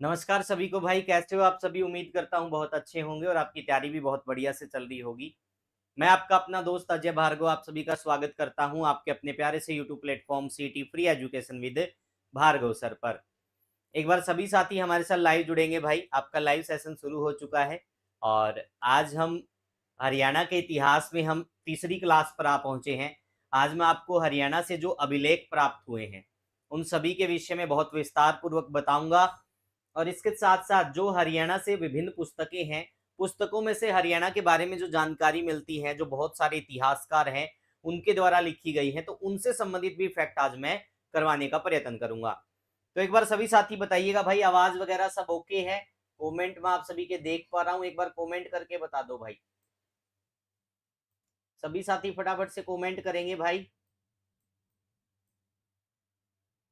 नमस्कार सभी को भाई, कैसे हो आप सभी। उम्मीद करता हूँ बहुत अच्छे होंगे और आपकी तैयारी भी बहुत बढ़िया से चल रही होगी। मैं आपका अपना दोस्त अजय भार्गव आप सभी का स्वागत करता हूँ आपके अपने प्यारे से YouTube platform CT free education with Bhargav sir पर। एक बार सभी साथी हमारे साथ लाइव जुड़ेंगे भाई। आपका लाइव सेशन शुरू हो चुका है और आज हम हरियाणा के इतिहास में हम तीसरी क्लास पर आ पहुंचे हैं। आज मैं आपको हरियाणा से जो अभिलेख प्राप्त हुए हैं उन सभी के विषय में बहुत विस्तार पूर्वक बताऊंगा। और इसके साथ साथ जो हरियाणा से विभिन्न पुस्तकें हैं, पुस्तकों में से हरियाणा के बारे में जो जानकारी मिलती है, जो बहुत सारे इतिहासकार हैं उनके द्वारा लिखी गई है, तो उनसे संबंधित भी फैक्ट आज मैं करवाने का प्रयत्न करूंगा। तो एक बार सभी साथी बताइएगा भाई, आवाज वगैरह सब ओके है? कमेंट में आप सभी के देख पा रहा हूं, एक बार कमेंट करके बता दो भाई। सभी साथी फटाफट से कमेंट करेंगे भाई।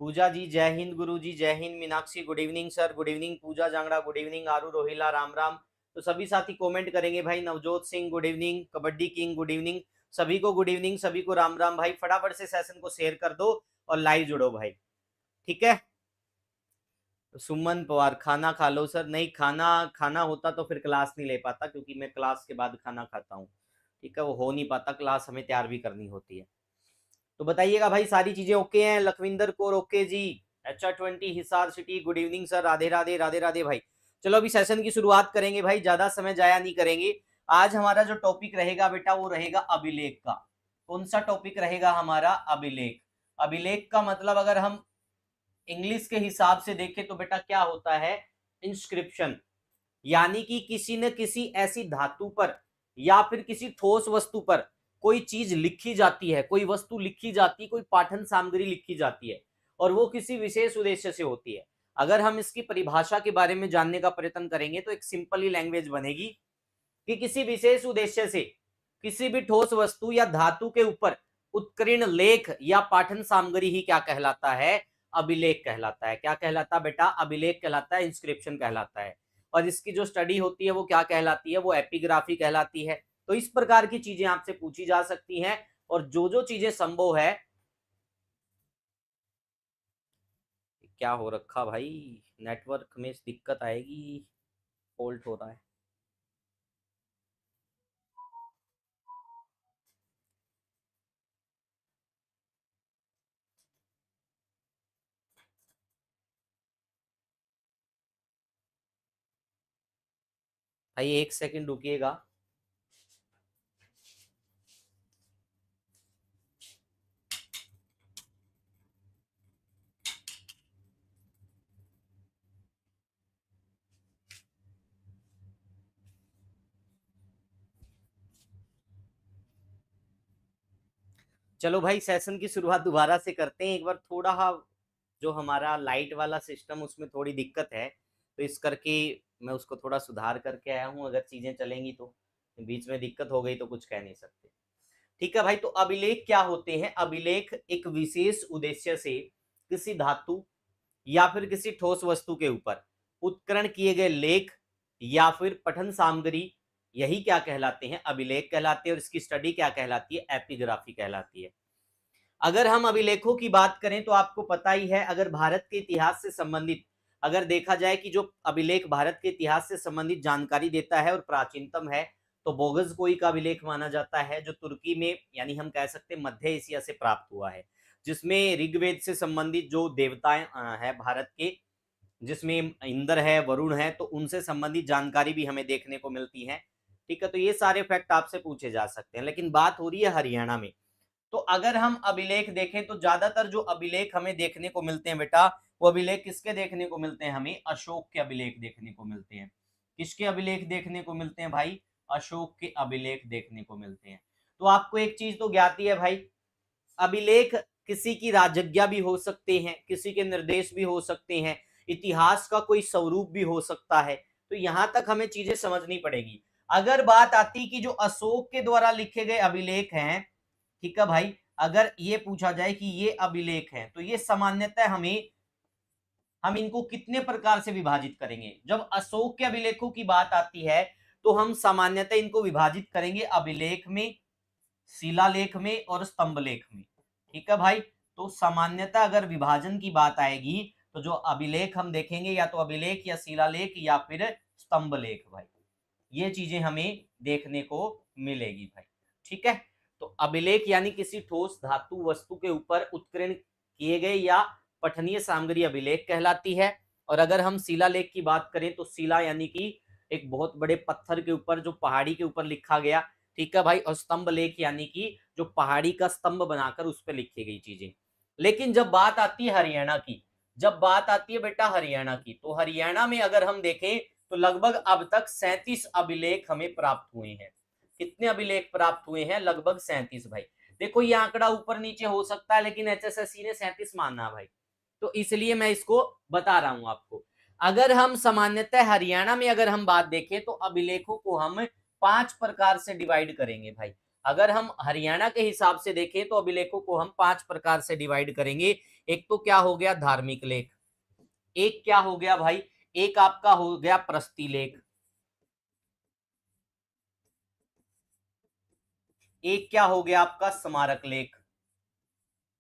पूजा जी जय हिंद, गुरु जी जय Hind, Meenakshi good evening sir, good evening Pooja Jangra, good evening Aaru Rohila, राम राम। तो सभी साथी कमेंट करेंगे भाई। Navjot Singh good evening, kabaddi king good evening, सभी को गुड इवनिंग, सभी को राम राम भाई। फटाफट से सेशन को शेयर कर दो और लाइव जुड़ो भाई, ठीक है। सुमन पवार खाना खा लो सर। नहीं, खाना खाना होता तो फिर क्लास नहीं ले पाता, क्योंकि मैं क्लास के बाद खाना खाता हूँ, ठीक है। वो हो नहीं पाता, क्लास हमें तैयार भी करनी होती है। तो बताइएगा भाई, सारी चीजें ओके हैं? लखविंदर कौर ओके जी, HR20 Hisar city good evening sir, Radhe Radhe Radhe Radhe भाई। चलो अभी सेशन की शुरुआत करेंगे भाई, ज्यादा समय जाया नहीं करेंगे। आज हमारा जो टॉपिक रहेगा बेटा वो रहेगा अभिलेख का। कौन सा टॉपिक रहेगा हमारा? अभिलेख। अभिलेख का मतलब अगर हम इंग्लिश के हिसाब से देखें तो बेटा क्या होता है? इंस्क्रिप्शन। यानी कि किसी न किसी ऐसी धातु पर या फिर किसी ठोस वस्तु पर कोई चीज लिखी जाती है, कोई वस्तु लिखी जाती है, कोई पाठन सामग्री लिखी जाती है और वो किसी विशेष उद्देश्य से होती है। अगर हम इसकी परिभाषा के बारे में जानने का प्रयत्न करेंगे तो एक सिंपल ही लैंग्वेज बनेगी कि किसी विशेष उद्देश्य से किसी भी ठोस वस्तु या धातु के ऊपर उत्कीर्ण लेख या पाठन सामग्री ही क्या कहलाता है? अभिलेख कहलाता है। क्या कहलाता है बेटा? अभिलेख कहलाता है, इंस्क्रिप्शन कहलाता है। और इसकी जो स्टडी होती है वो क्या कहलाती है? वो एपिग्राफी कहलाती है। तो इस प्रकार की चीजें आपसे पूछी जा सकती हैं और जो चीजें संभव है। क्या हो रखा भाई? नेटवर्क में दिक्कत आएगी, फॉल्ट हो रहा है। भाई एक सेकंड रुकिएगा। चलो भाई, सेशन की शुरुआत दोबारा से करते हैं। एक बार थोड़ा जो हमारा लाइट वाला सिस्टम उसमें थोड़ी दिक्कत है, तो इस करके मैं उसको थोड़ा सुधार करके आया हूँ। अगर चीजें चलेंगी तो, बीच में दिक्कत हो गई तो कुछ कह नहीं सकते, ठीक है भाई। तो अभिलेख क्या होते हैं? अभिलेख एक विशेष उद्देश्य से किसी धातु या फिर किसी ठोस वस्तु के ऊपर उत्कीर्ण किए गए लेख या फिर पठन सामग्री, यही क्या कहलाते हैं? अभिलेख कहलाते हैं। और इसकी स्टडी क्या कहलाती है? एपिग्राफी कहलाती है। अगर हम अभिलेखों की बात करें तो आपको पता ही है, अगर भारत के इतिहास से संबंधित अगर देखा जाए कि जो अभिलेख भारत के इतिहास से संबंधित जानकारी देता है और प्राचीनतम है, तो बोगस कोई का अभिलेख माना जाता है, जो तुर्की में यानी हम कह सकते हैं मध्य एशिया से प्राप्त हुआ है, जिसमें ऋग्वेद से संबंधित जो देवताएं हैं भारत के, जिसमें इंद्र है, वरुण है, तो उनसे संबंधित जानकारी भी हमें देखने को मिलती है, ठीक है। तो ये सारे फैक्ट आपसे पूछे जा सकते हैं, लेकिन बात हो रही है हरियाणा में। तो अगर हम अभिलेख देखें तो ज्यादातर जो अभिलेख हमें देखने को मिलते हैं बेटा, वो अभिलेख किसके देखने को मिलते हैं? हमें अशोक के अभिलेख देखने को मिलते हैं। किसके अभिलेख देखने को मिलते हैं भाई? अशोक के अभिलेख देखने को मिलते हैं। तो आपको एक चीज तो ज्ञात ही है भाई, अभिलेख किसी की राजज्ञा भी हो सकते हैं, किसी के निर्देश भी हो सकते हैं, इतिहास का कोई स्वरूप भी हो सकता है। तो यहां तक हमें चीजें समझनी पड़ेगी। अगर बात आती कि जो अशोक के द्वारा लिखे गए अभिलेख हैं, ठीक है भाई, अगर ये पूछा जाए कि ये अभिलेख हैं, तो ये सामान्यतः हम इनको कितने प्रकार से विभाजित करेंगे? जब अशोक के अभिलेखों की बात आती है तो हम सामान्यतः इनको विभाजित करेंगे अभिलेख में, शिलालेख में और स्तंभ लेख में, ठीक है भाई। तो सामान्यतः अगर विभाजन की बात आएगी तो तो जो अभिलेख हम देखेंगे या तो अभिलेख या शिलालेख या फिर स्तंभ लेख भाई, ये चीजें हमें देखने को मिलेगी भाई। ठीक है, तो अभिलेख यानी किसी ठोस धातु वस्तु के ऊपर उत्कीर्ण किए गए या पठनीय सामग्री अभिलेख कहलाती है। और अगर हम शिलालेख की बात करें तो शिला यानी कि एक बहुत बड़े पत्थर के ऊपर, जो पहाड़ी के ऊपर लिखा गया। ठीक है भाई, और स्तंभ लेख यानी कि जो पहाड़ी का स्तंभ बनाकर उस पर लिखी गई चीजें। लेकिन जब बात आती है हरियाणा की, जब बात आती है बेटा हरियाणा की, तो हरियाणा में अगर हम देखें तो लगभग अब तक 37 अभिलेख हमें प्राप्त हुए हैं। कितने अभिलेख प्राप्त हुए हैं? लगभग 37 भाई। देखो ये आंकड़ा ऊपर नीचे हो सकता है, लेकिन एचएसएससी ने 37 माना भाई, तो इसलिए मैं इसको बता रहा हूं आपको। अगर हम सामान्यतः हरियाणा में अगर हम बात देखें तो अभिलेखों को हम 5 प्रकार से डिवाइड करेंगे भाई। अगर हम हरियाणा के हिसाब से देखें तो अभिलेखों को हम 5 प्रकार से डिवाइड करेंगे। एक तो क्या हो गया? धार्मिक लेख। एक क्या हो गया भाई? एक आपका हो गया प्रस्ती लेख। एक क्या हो गया आपका? स्मारक लेख।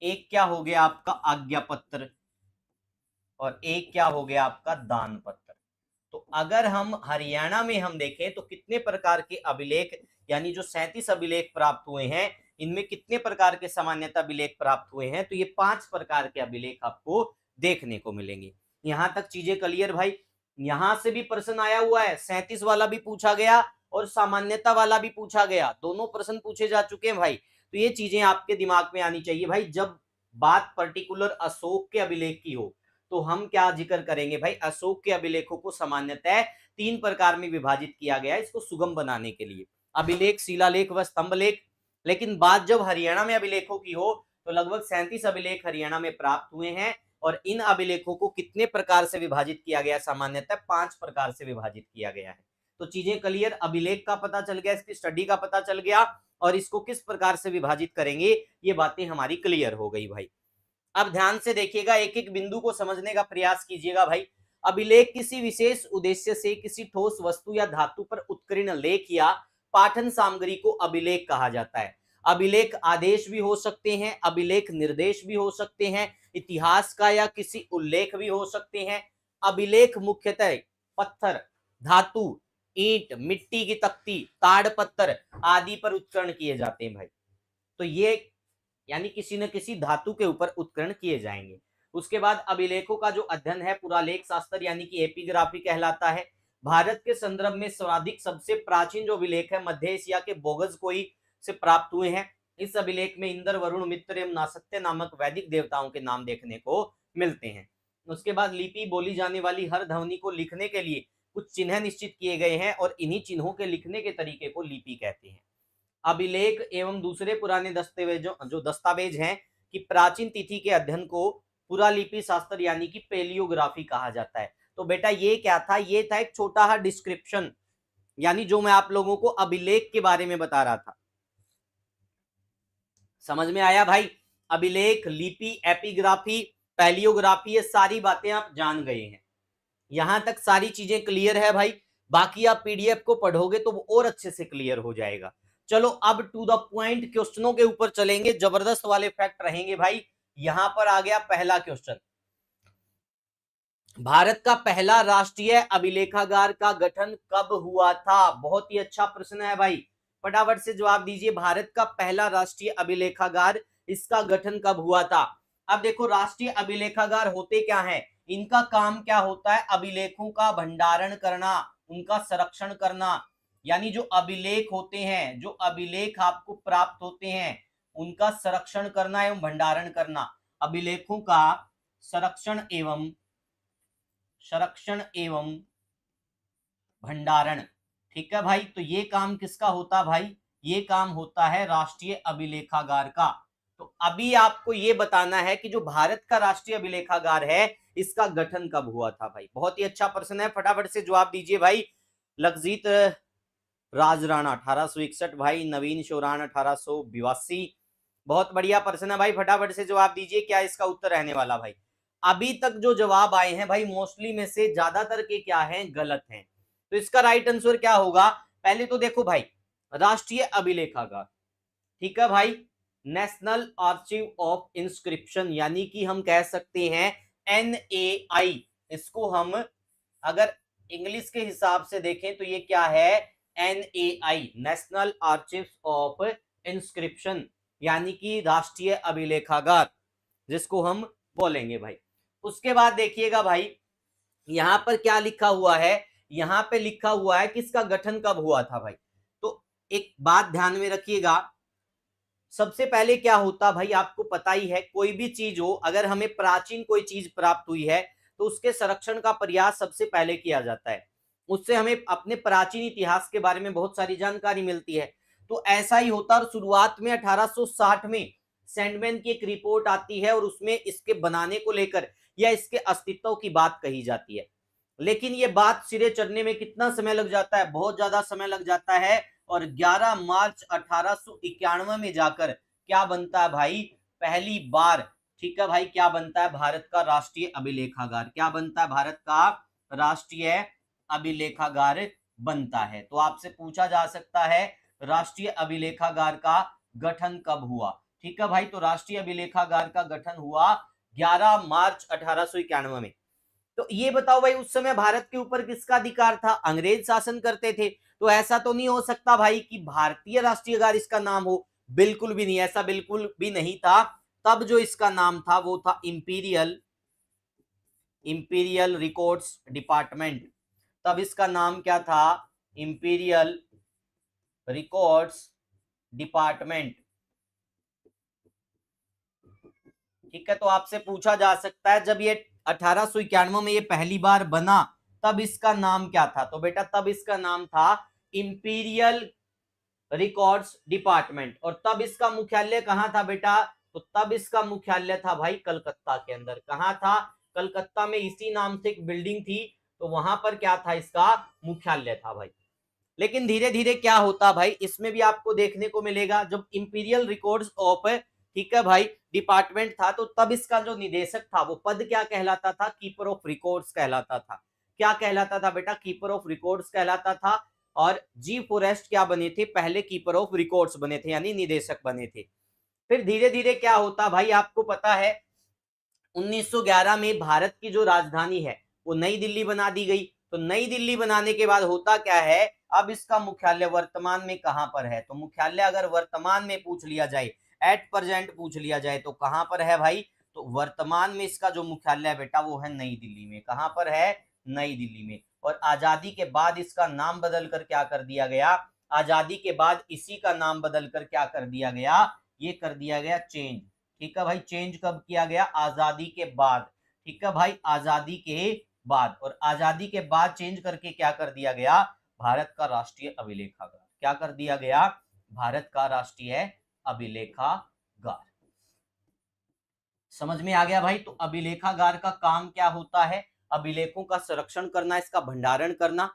एक क्या हो गया आपका? आज्ञा पत्र। और एक क्या हो गया आपका? दान पत्र। तो अगर हम हरियाणा में हम देखें तो कितने प्रकार के अभिलेख, यानी जो 37 अभिलेख प्राप्त हुए हैं, इनमें कितने प्रकार के सामान्यता अभिलेख प्राप्त हुए हैं? तो ये 5 प्रकार के अभिलेख आपको देखने को मिलेंगे। यहां तक चीजें क्लियर भाई? यहां से भी प्रश्न आया हुआ है, 37 वाला भी पूछा गया और सामान्यता वाला भी पूछा गया, दोनों प्रश्न पूछे जा चुके हैं भाई। तो ये चीजें आपके दिमाग में आनी चाहिए भाई। जब बात पर्टिकुलर अशोक के अभिलेख की हो तो हम क्या जिक्र करेंगे भाई? अशोक के अभिलेखों को सामान्यतः 3 प्रकार में विभाजित किया गया है इसको सुगम बनाने के लिए, अभिलेख, शिलालेख व स्तंभ लेख। लेकिन बात जब हरियाणा में अभिलेखों की हो तो लगभग 37 अभिलेख हरियाणा में प्राप्त हुए हैं। और इन अभिलेखों को कितने प्रकार से विभाजित किया गया? सामान्यतः 5 प्रकार से विभाजित किया गया है। तो चीजें क्लियर, अभिलेख का पता चल गया, इसकी स्टडी का पता चल गया, और इसको किस प्रकार से विभाजित करेंगे ये बातें हमारी क्लियर हो गई भाई। अब ध्यान से देखिएगा, एक एक बिंदु को समझने का प्रयास कीजिएगा भाई। अभिलेख किसी विशेष उद्देश्य से किसी ठोस वस्तु या धातु पर उत्कीर्ण लेख या पाठन सामग्री को अभिलेख कहा जाता है। अभिलेख आदेश भी हो सकते हैं, अभिलेख निर्देश भी हो सकते हैं, इतिहास का या किसी उल्लेख भी हो सकते हैं। अभिलेख मुख्यतः पत्थर, धातु, ईंट, मिट्टी की तख्ती, ताड़पत्र आदि पर उत्कीर्ण किए जाते हैं भाई। तो ये यानी किसी न किसी धातु के ऊपर उत्कीर्ण किए जाएंगे। उसके बाद अभिलेखों का जो अध्ययन है पुरालेख शास्त्र यानी कि एपिग्राफी कहलाता है। भारत के संदर्भ में सर्वाधिक सबसे प्राचीन जो अभिलेख है मध्य एशिया के बोगजकोई से प्राप्त हुए हैं। इस अभिलेख में इंद्र, वरुण, मित्र एवं नासत्य नामक वैदिक देवताओं के नाम देखने को मिलते हैं। उसके बाद लिपि, बोली जाने वाली हर ध्वनि को लिखने के लिए कुछ चिन्ह निश्चित किए गए हैं और इन्हीं चिन्हों के लिखने के तरीके को लिपि कहते हैं। अभिलेख एवं दूसरे पुराने दस्तावेजों जो दस्तावेज हैं कि प्राचीन तिथि के अध्ययन को पुरालिपि शास्त्र यानी कि पेलियोग्राफी कहा जाता है। तो बेटा ये क्या था? ये था एक छोटा सा डिस्क्रिप्शन, यानी जो मैं आप लोगों को अभिलेख के बारे में बता रहा था। समझ में आया भाई? अभिलेख, लिपि, एपिग्राफी, पेलियोग्राफी, ये सारी बातें आप जान गए हैं। यहां तक सारी चीजें क्लियर है भाई। बाकी आप पीडीएफ को पढ़ोगे तो वो और अच्छे से क्लियर हो जाएगा। चलो अब टू द पॉइंट क्वेश्चनों के ऊपर चलेंगे, जबरदस्त वाले फैक्ट रहेंगे भाई। यहां पर आ गया पहला क्वेश्चन, भारत का पहला राष्ट्रीय अभिलेखागार का गठन कब हुआ था? बहुत ही अच्छा प्रश्न है भाई, फटाफट से जवाब दीजिए। भारत का पहला राष्ट्रीय अभिलेखागार, इसका गठन कब हुआ था? अब देखो राष्ट्रीय अभिलेखागार होते क्या है, इनका काम क्या होता है? अभिलेखों का भंडारण करना, उनका संरक्षण करना। यानी जो अभिलेख होते हैं, जो अभिलेख आपको प्राप्त होते हैं, उनका संरक्षण करना एवं भंडारण करना, अभिलेखों का संरक्षण एवं भंडारण। ठीक है भाई, तो ये काम किसका होता भाई? ये काम होता है राष्ट्रीय अभिलेखागार का। तो अभी आपको ये बताना है कि जो भारत का राष्ट्रीय अभिलेखागार है इसका गठन कब हुआ था भाई। बहुत ही अच्छा प्रश्न है, फटाफट से जवाब दीजिए भाई। लखजीत राजराणा 1861 भाई, नवीन शोरान 1882। बहुत बढ़िया प्रश्न है भाई, फटाफट से जवाब दीजिए क्या इसका उत्तर रहने वाला भाई। अभी तक जो जवाब आए हैं भाई मोस्टली में से ज्यादातर के क्या हैं? गलत हैं। तो इसका राइट आंसर क्या होगा? पहले तो देखो भाई, राष्ट्रीय अभिलेखागार, ठीक है भाई, नेशनल आर्चिव ऑफ इंस्क्रिप्शन, यानी कि हम कह सकते हैं NAI, इसको हम अगर इंग्लिश के हिसाब से देखें तो ये क्या है, NAI, नेशनल आर्चिव्स ऑफ इंस्क्रिप्शन, यानी कि राष्ट्रीय अभिलेखागार जिसको हम बोलेंगे भाई। उसके बाद देखिएगा भाई यहां पर क्या लिखा हुआ है, यहां पे लिखा हुआ है कि इसका गठन कब हुआ था भाई। तो एक बात ध्यान में रखिएगा, सबसे पहले क्या होता भाई, आपको पता ही है कोई भी चीज हो, अगर हमें प्राचीन कोई चीज प्राप्त हुई है तो उसके संरक्षण का प्रयास सबसे पहले किया जाता है, उससे हमें अपने प्राचीन इतिहास के बारे में बहुत सारी जानकारी मिलती है। तो ऐसा ही होता, और शुरुआत में 1860 में सैंडमैन की एक रिपोर्ट आती है और उसमें इसके बनाने को लेकर या इसके अस्तित्व की बात कही जाती है। लेकिन ये बात सिरे चढ़ने में कितना समय लग जाता है, बहुत ज्यादा समय लग जाता है, और 11 मार्च 1891 में जाकर क्या बनता है भाई, पहली बार, ठीक है भाई, क्या बनता है, भारत का राष्ट्रीय अभिलेखागार, क्या बनता है, भारत का राष्ट्रीय अभिलेखागार बनता है। तो आपसे पूछा जा सकता है राष्ट्रीय अभिलेखागार का गठन कब हुआ, ठीक है भाई, तो राष्ट्रीय अभिलेखागार का गठन हुआ 11 मार्च 1891 में। तो ये बताओ भाई उस समय भारत के ऊपर किसका अधिकार था, अंग्रेज शासन करते थे, तो ऐसा तो नहीं हो सकता भाई कि भारतीय राष्ट्रीयगार इसका नाम हो, बिल्कुल भी नहीं, ऐसा बिल्कुल भी नहीं था। तब जो इसका नाम था वो था इंपीरियल इंपीरियल रिकॉर्ड्स डिपार्टमेंट, तब इसका नाम क्या था, इंपीरियल रिकॉर्ड्स डिपार्टमेंट, ठीक है। तो आपसे पूछा जा सकता है जब ये 1891 में ये पहली बार बना तब इसका नाम क्या था, तो बेटा तब इसका नाम था इंपीरियल रिकॉर्ड्स डिपार्टमेंट। और तब इसका मुख्यालय कहां था बेटा, तो तब इसका मुख्यालय था भाई कलकत्ता के अंदर, कहां था, कलकत्ता में, इसी नाम से एक बिल्डिंग थी, तो वहां पर क्या था, इसका मुख्यालय था भाई। लेकिन धीरे धीरे क्या होता भाई, इसमें भी आपको देखने को मिलेगा, जब इंपीरियल रिकॉर्ड्स ऑफ, ठीक है भाई, डिपार्टमेंट था, तो तब इसका जो निदेशक था वो पद क्या कहलाता था, कीपर ऑफ रिकॉर्ड्स कहलाता था। क्या कहलाता था बेटा, कीपर ऑफ रिकॉर्ड्स कहलाता था। और जी फॉरेस्ट क्या बने थे, पहले कीपर ऑफ रिकॉर्ड्स बने थे, यानी निदेशक बने थे। फिर धीरे धीरे क्या होता भाई, आपको पता है 1911 में भारत की जो राजधानी है वो नई दिल्ली बना दी गई। तो नई दिल्ली बनाने के बाद होता क्या है, अब इसका मुख्यालय वर्तमान में कहां पर है, तो मुख्यालय अगर वर्तमान में पूछ लिया जाए, एट प्रेजेंट पूछ लिया जाए, तो कहां पर है भाई, तो वर्तमान में इसका जो मुख्यालय है बेटा वो है नई दिल्ली में, कहां पर है, नई दिल्ली में। और आजादी के बाद इसका नाम बदल कर क्या कर दिया गया, आजादी के बाद इसी का नाम बदल कर क्या कर दिया गया, ये कर दिया गया चेंज, ठीक है भाई। चेंज कब किया गया, आजादी के बाद, ठीक है भाई, आजादी के बाद। और आजादी के बाद चेंज करके क्या कर दिया गया, भारत का राष्ट्रीय अभिलेखागार, क्या कर दिया गया, भारत का राष्ट्रीय अभिलेखागार। समझ में आ गया भाई। तो अभिलेखागार का काम क्या होता है, अभिलेखों का संरक्षण करना, इसका भंडारण करना।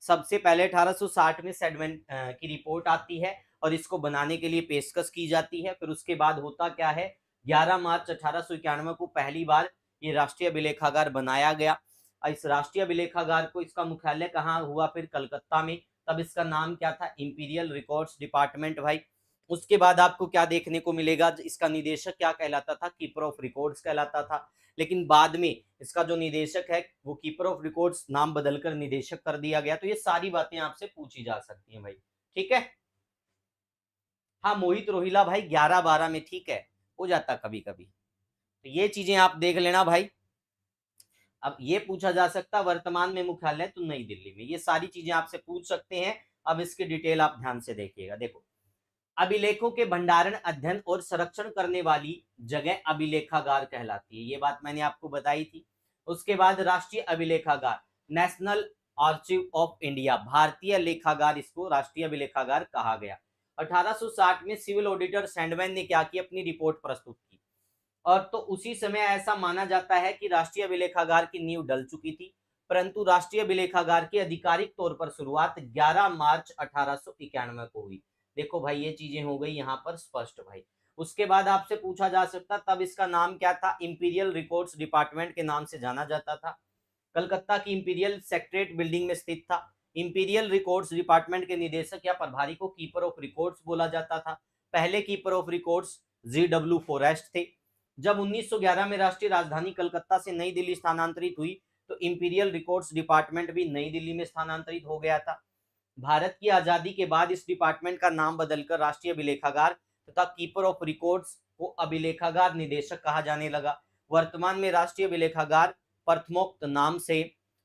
सबसे पहले 1860 में सैडमैन की रिपोर्ट आती है और इसको बनाने के लिए पेशकश की जाती है। फिर उसके बाद होता क्या है, 11 मार्च 1891 को पहली बार ये राष्ट्रीय अभिलेखागार बनाया गया। इस राष्ट्रीय अभिलेखागार को, इसका मुख्यालय कहाँ हुआ, फिर कलकत्ता में। तब इसका नाम क्या था, इंपीरियल रिकॉर्ड्स डिपार्टमेंट भाई। उसके बाद आपको क्या देखने को मिलेगा, इसका निदेशक क्या कहलाता था, कीपर ऑफ रिकॉर्ड्स कहलाता था। लेकिन बाद में इसका जो निदेशक है वो कीपर ऑफ रिकॉर्ड्स नाम बदलकर निदेशक कर दिया गया। तो ये सारी बातें आपसे पूछी जा सकती हैं भाई, ठीक है। हाँ मोहित रोहिला भाई 11-12 में, ठीक है, हो जाता कभी कभी, तो ये चीजें आप देख लेना भाई। अब ये पूछा जा सकता वर्तमान में मुख्यालय तो नई दिल्ली में, ये सारी चीजें आपसे पूछ सकते हैं। अब इसकी डिटेल आप ध्यान से देखिएगा। देखो, अभिलेखों के भंडारण, अध्ययन और संरक्षण करने वाली जगह अभिलेखागार कहलाती है, ये बात मैंने आपको बताई थी। उसके बाद राष्ट्रीय अभिलेखागार, नेशनल आर्चिव ऑफ इंडिया, भारतीय लेखागार, इसको राष्ट्रीय अभिलेखागार कहा गया। 1860 में सिविल ऑडिटर सैंडमैन ने क्या किया, अपनी रिपोर्ट प्रस्तुत की। और तो उसी समय ऐसा माना जाता है कि राष्ट्रीय अभिलेखागार की नींव डल चुकी थी, परंतु राष्ट्रीय अभिलेखागार की आधिकारिक तौर पर शुरुआत 11 मार्च 1891 को हुई। देखो भाई ये चीजें हो गई यहाँ पर स्पष्ट भाई। उसके बाद आपसे पूछा जा सकता तब इसका नाम क्या था, इंपीरियल रिकॉर्ड्स डिपार्टमेंट के नाम से जाना जाता था। कलकत्ता की इंपीरियल सेक्रेटरीट बिल्डिंग में स्थित था। इंपीरियल रिकॉर्ड्स डिपार्टमेंट के निदेशक या प्रभारी को कीपर ऑफ रिकॉर्ड्स बोला जाता था। पहले keeper of records ji W forest थे, जब 1911 में राष्ट्रीय राजधानी कलकत्ता से नई दिल्ली स्थानांतरित हुई तो इंपीरियल रिकॉर्ड्स डिपार्टमेंट भी नई दिल्ली में स्थानांतरित हो गया था। भारत की आजादी के बाद इस डिपार्टमेंट का नाम बदलकर राष्ट्रीय अभिलेखागार तथा कीपर ऑफ रिकॉर्ड्स को अभिलेखागार निदेशक कहा जाने लगा। वर्तमान में राष्ट्रीय अभिलेखागार प्रथमोक्त नाम से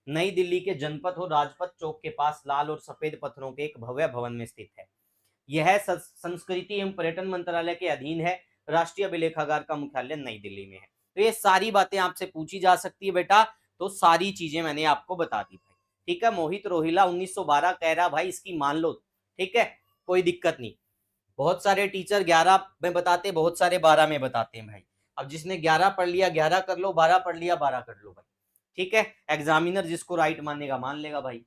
नई दिल्ली के जनपथ और राजपथ चौक के पास लाल और सफेद पत्थरों के एक भव्य भवन में स्थित है। यह संस्कृति एवं पर्यटन मंत्रालय के अधीन है। राष्ट्रीय अभिलेखागार का मुख्यालय नई दिल्ली में है। तो ये सारी बातें आपसे पूछी जा सकती है बेटा, तो सारी चीजें मैंने आपको बता दी भाई। ठीक है, मोहित रोहिला 1912 कह रहा भाई, इसकी मान लो। ठीक है, कोई दिक्कत नहीं। बहुत सारे टीचर 11 में बताते, बहुत सारे 12 में बताते हैं भाई। अब जिसने 11 पढ़ लिया 11 कर लो, 12 पढ़ लिया 12 कर लो भाई। ठीक है, एग्जामिनर जिसको राइट मानेगा मान लेगा भाई।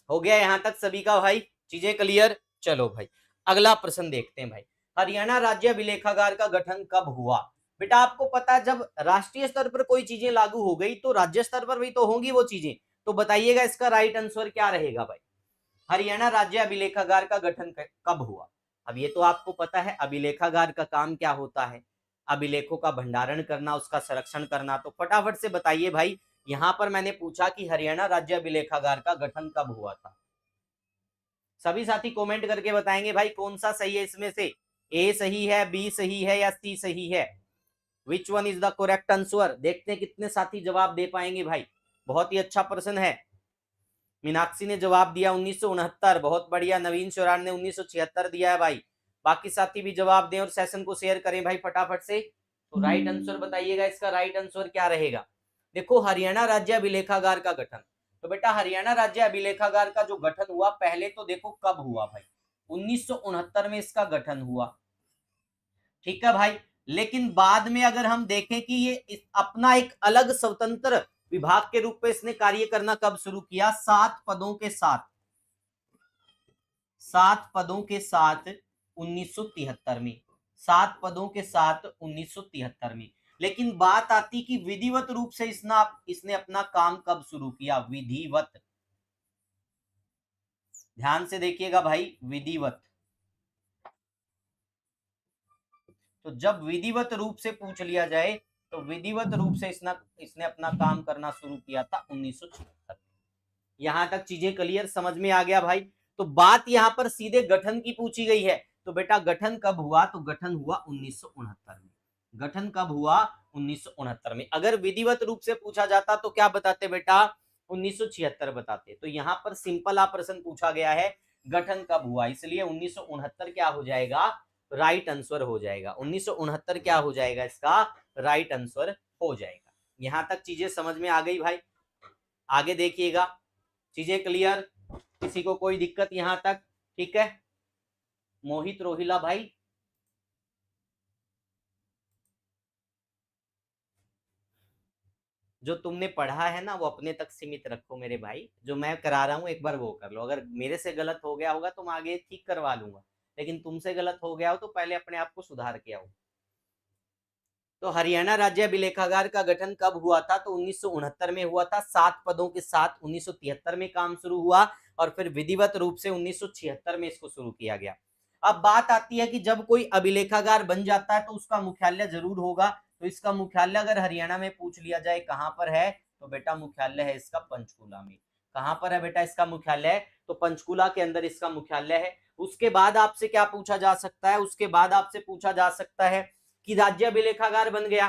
हो गया यहां तक सभी का भाई, चीजें क्लियर। चलो भाई अगला प्रश्न देखते हैं भाई। हरियाणा राज्य अभिलेखागार का गठन कब हुआ? बेटा आपको पता है जब राष्ट्रीय स्तर पर कोई चीजें लागू हो गई तो राज्य स्तर पर भी तो होंगी वो चीजें। तो बताइएगा इसका राइट आंसर क्या रहेगा भाई। हरियाणा राज्य अभिलेखागार का गठन कब हुआ? अब ये तो आपको पता है अभिलेखागार का काम क्या होता है, अभिलेखों का भंडारण करना, उसका संरक्षण करना। तो फटाफट से बताइए भाई, यहां पर मैंने पूछा कि हरियाणा राज्य अभिलेखागार का गठन कब हुआ था। सभी साथी कमेंट करके बताएंगे भाई कौन सा सही है इसमें से, ए सही है, बी सही है या सी सही है। Which one is the correct answer? देखते हैं कितने साथी जवाब दे पाएंगे भाई। बहुत ही अच्छा प्रश्न है। मीनाक्षी ने जवाब दिया 1969, बहुत बढ़िया। नवीन चौरान ने 1976 दिया है भाई। बाकी साथी भी जवाब दें और सेशन को शेयर करें भाई फटाफट से। तो राइट आंसर बताइएगा, इसका राइट आंसर क्या रहेगा। देखो हरियाणा राज्य अभिलेखागार का गठन, तो बेटा हरियाणा राज्य अभिलेखागार का जो गठन हुआ, पहले तो देखो कब हुआ भाई, 1969 में इसका गठन हुआ। ठीक है भाई, लेकिन बाद में अगर हम देखें कि ये अपना एक अलग स्वतंत्र विभाग के रूप में इसने कार्य करना कब शुरू किया, 7 पदों के साथ, 7 पदों के साथ 1973 में, 7 पदों के साथ 1973 में। लेकिन बात आती कि विधिवत रूप से इसने अपना काम कब शुरू किया, विधिवत। ध्यान से देखिएगा भाई, विधिवत। तो जब विधिवत रूप से पूछ लिया जाए तो विधिवत रूप से इसने अपना काम करना शुरू किया था 1976। यहां तक चीजें क्लियर, समझ में आ गया भाई। तो बात यहां पर सीधे गठन की पूछी गई है, तो बेटा गठन कब हुआ, तो गठन हुआ 1969 में। गठन कब हुआ, 1969 में। अगर विधिवत रूप से पूछा जाता तो क्या बताते बेटा, 1976 बताते। तो यहां पर सिंपल आप प्रश्न पूछा गया है गठन कब हुआ, इसलिए 1969 क्या हो जाएगा, राइट आंसर हो जाएगा। 1969 क्या हो जाएगा, इसका राइट आंसर हो जाएगा। यहां तक चीजें समझ में आ गई भाई। आगे देखिएगा, चीजें क्लियर, किसी को कोई दिक्कत यहां तक? ठीक है, मोहित रोहिला भाई जो तुमने पढ़ा है ना वो अपने तक सीमित रखो मेरे भाई। जो मैं करा रहा हूं एक बार वो कर लो, अगर मेरे से गलत हो गया होगा तो मैं आगे ठीक करवा लूंगा, लेकिन तुमसे गलत हो गया हो तो पहले अपने आप को सुधार के आओ। तो हरियाणा राज्य अभिलेखागार का गठन कब हुआ था, तो 1969 में हुआ था। 7 पदों के साथ 1973 में काम शुरू हुआ और फिर विधिवत रूप से 1976 में इसको शुरू किया गया। अब बात आती है कि जब कोई अभिलेखागार बन जाता है तो उसका मुख्यालय जरूर होगा। तो इसका मुख्यालय अगर हरियाणा में पूछ लिया जाए कहां पर है, तो बेटा मुख्यालय है इसका पंचकूला में। कहां पर है बेटा इसका मुख्यालय, तो पंचकूला के अंदर इसका मुख्यालय है। उसके बाद आपसे क्या पूछा जा सकता है, उसके बाद आपसे पूछा जा सकता है कि राज्य अभिलेखागार बन गया